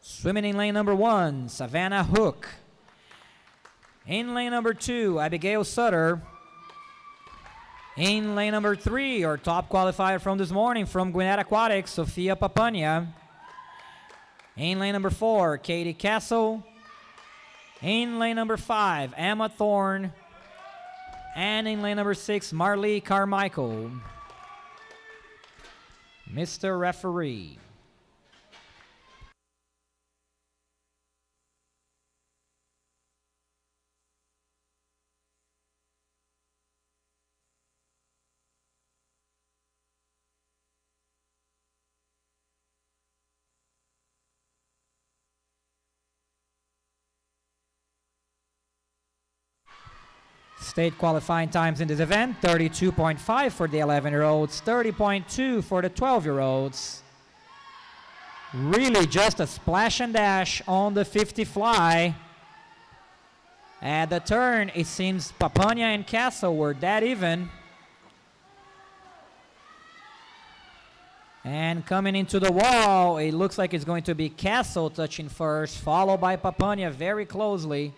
Swimming in lane number 1, Savannah Hook. In lane number 2, Abigail Sutter. In lane number 3, our top qualifier from this morning from Gwinnett Aquatics, Sofia Papania. In lane number 4, Katie Castle. In lane number 5, Emma Thorne. And in lane number 6, Marlee Carmichael. Mr. Referee. State qualifying times in this event, 32.5 for the 11-year-olds, 30.2 for the 12-year-olds. Really just a splash and dash on the 50 fly. At the turn, it seems Papania and Castle were dead even. And coming into the wall, it looks like it's going to be Castle touching first, followed by Papania very closely.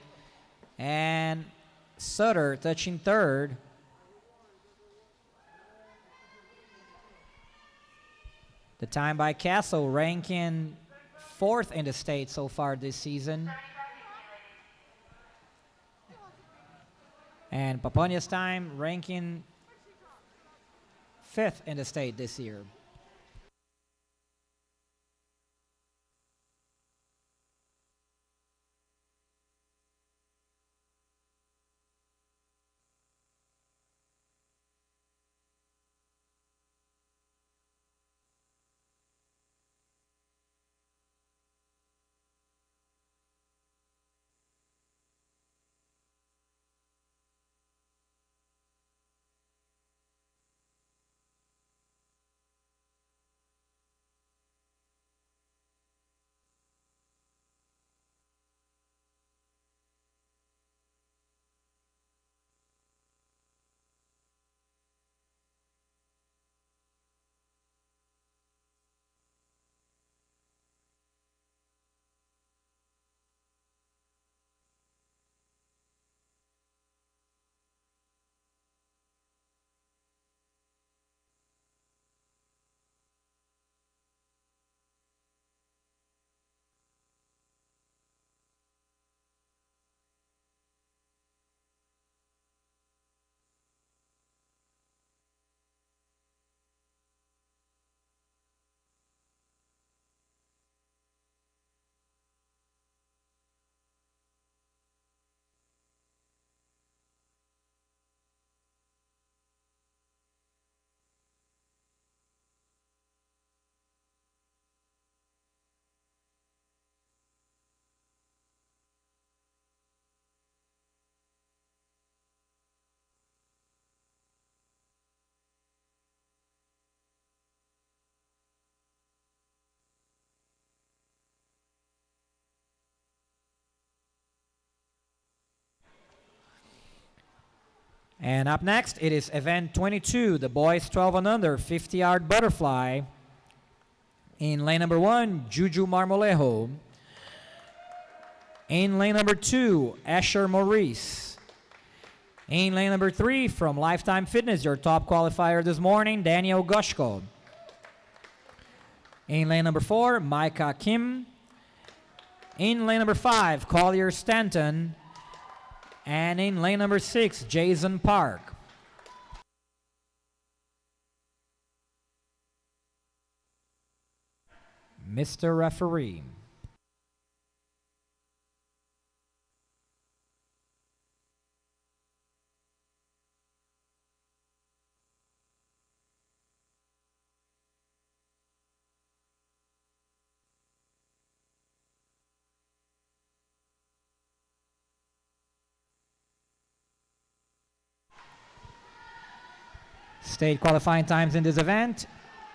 And Sutter touching third. The time by Castle ranking 4th in the state so far this season. And Papania's time ranking 5th in the state this year. And up next, it is event 22, the boys 12 and under, 50-yard butterfly. In lane number 1, Juju Marmolejo. In lane number 2, Asher Maurice. In lane number 3, from Lifetime Fitness, your top qualifier this morning, Daniel Goshko. In lane number 4, Micah Kim. In lane number 5, Collier Stanton. And in lane number 6, Jason Park. Mr. Referee. State qualifying times in this event,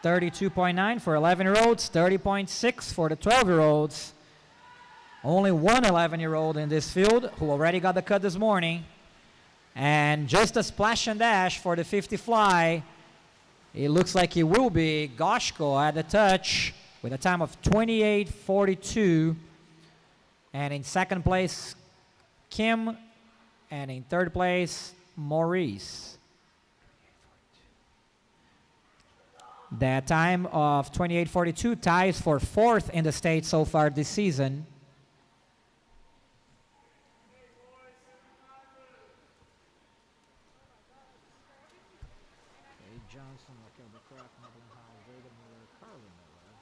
32.9 for 11-year-olds, 30.6 for the 12-year-olds. Only one 11-year-old in this field who already got the cut this morning. And just a splash and dash for the 50 fly. It looks like it will be Goshko at the touch with a time of 28:42. And in second place, Kim. And in third place, Maurice. That time of 28:42 ties for fourth in the state so far this season. Johnson, Raquel Becraft, Madeline Howell, Reagan Miller, Carly Miller.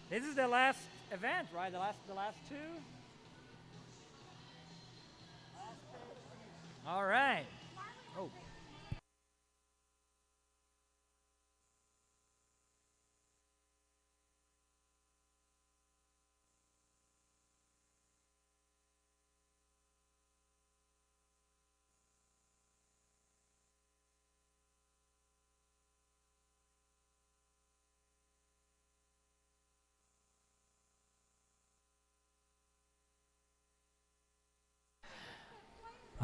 This is the last event, right? The last two? All right. Oh.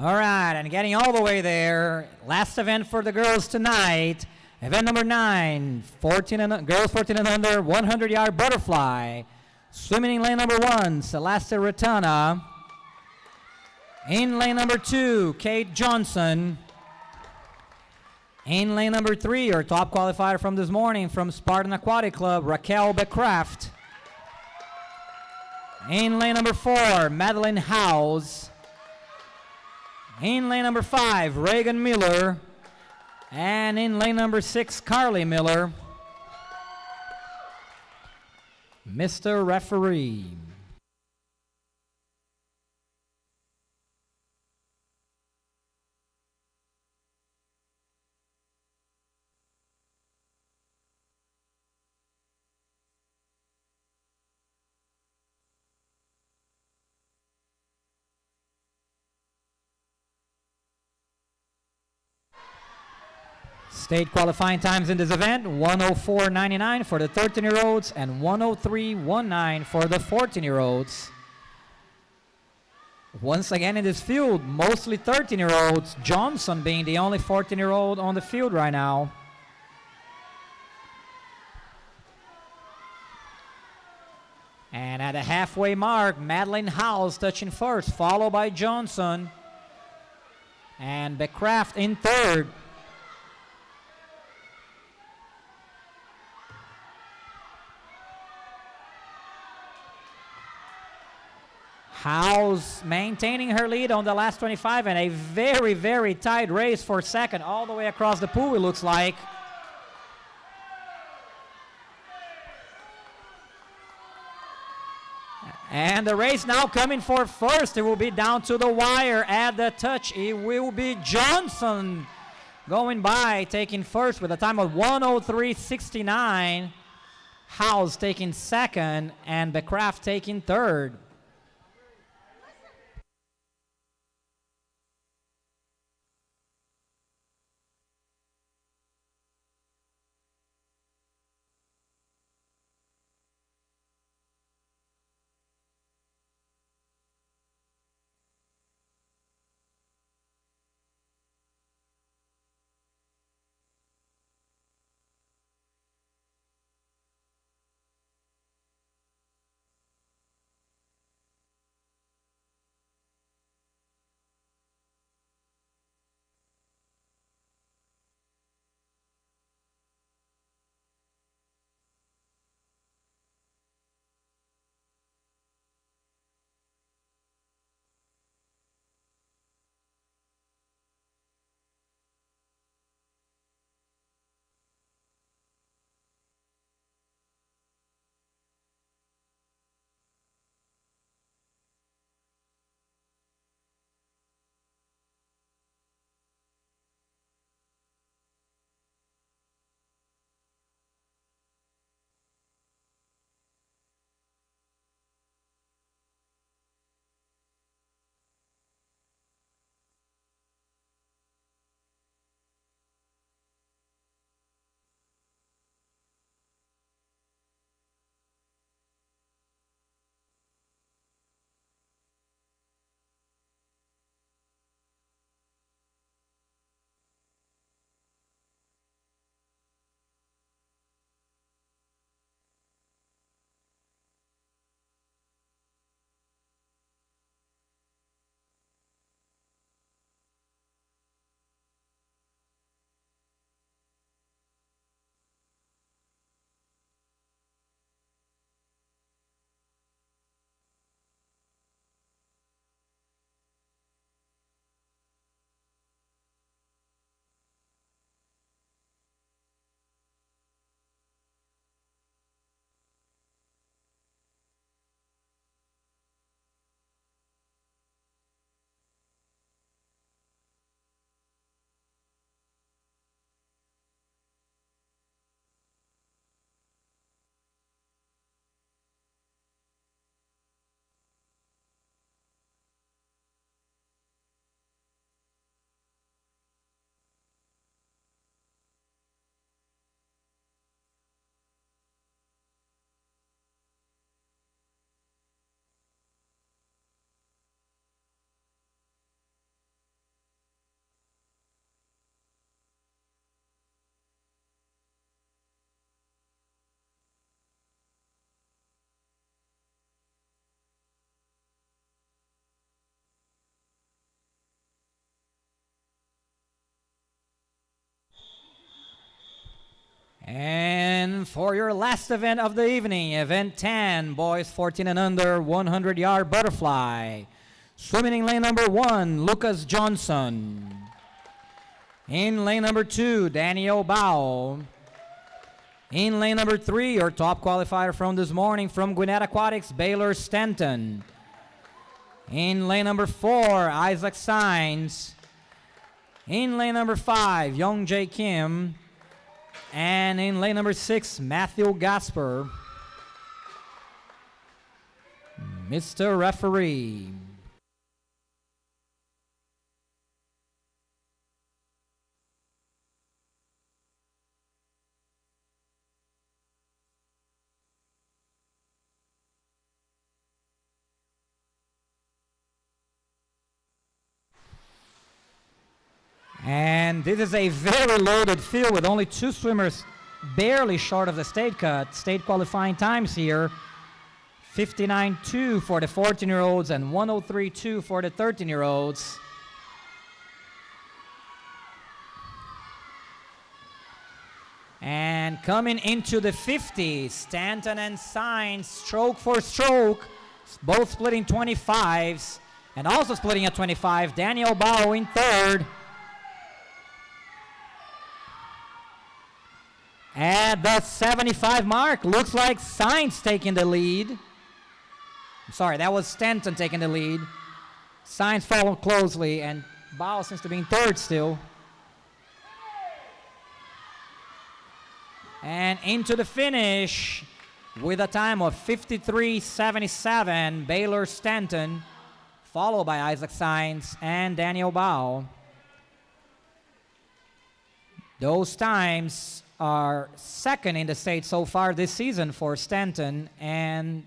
All right, and getting all the way there, last event for the girls tonight, event number 9, girls 14 and under, 100-yard butterfly. Swimming in lane number 1, Celeste Retana. In lane number 2, Kate Johnson. In lane number 3, our top qualifier from this morning from Spartan Aquatic Club, Raquel Becraft. In lane number 4, Madeline Howes. In lane number 5, Reagan Miller. And in lane number 6, Carly Miller. Mr. Referee. State qualifying times in this event, 104.99 for the 13-year-olds and 103.19 for the 14-year-olds. Once again in this field, mostly 13-year-olds, Johnson being the only 14-year-old on the field right now. And at the halfway mark, Madeline Howes touching first, followed by Johnson. And Becraft in third. Howes maintaining her lead on the last 25, and a very, very tight race for second all the way across the pool, it looks like. And the race now coming for first. It will be down to the wire at the touch. It will be Johnson going by, taking first with a time of 1:03.69. Howes taking second, and Becraft taking third. And for your last event of the evening, event 10, boys 14 and under, 100-yard butterfly. Swimming in lane number 1, Lucas Johnson. In lane number 2, Daniel Bao. In lane number 3, your top qualifier from this morning from Gwinnett Aquatics, Baylor Stanton. In lane number 4, Isaac Sainz. In lane number 5, Young Jae Kim. And in lane number 6, Matthew Gasper. Mr. Referee. And this is a very loaded field with only 2 swimmers barely short of the state cut. State qualifying times here, 59.2 for the 14-year-olds and 103.2 for the 13-year-olds. And coming into the 50s, Stanton and Sainz, stroke for stroke. Both splitting 25s, and also splitting at 25. Daniel Bao in third. At the 75 mark, looks like Sainz taking the lead. Sorry, that was Stanton taking the lead. Sainz followed closely, and Bao seems to be in third still. And into the finish with a time of 53.77, Baylor Stanton, followed by Isaac Sainz and Daniel Bao. Those times are second in the state so far this season for Stanton and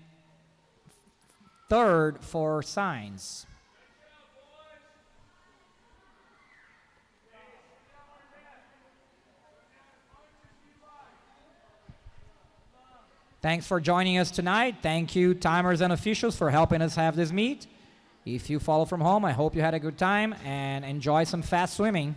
third for Sainz. Thanks for joining us tonight. Thank you, timers and officials, for helping us have this meet. If you follow from home, I hope you had a good time and enjoy some fast swimming.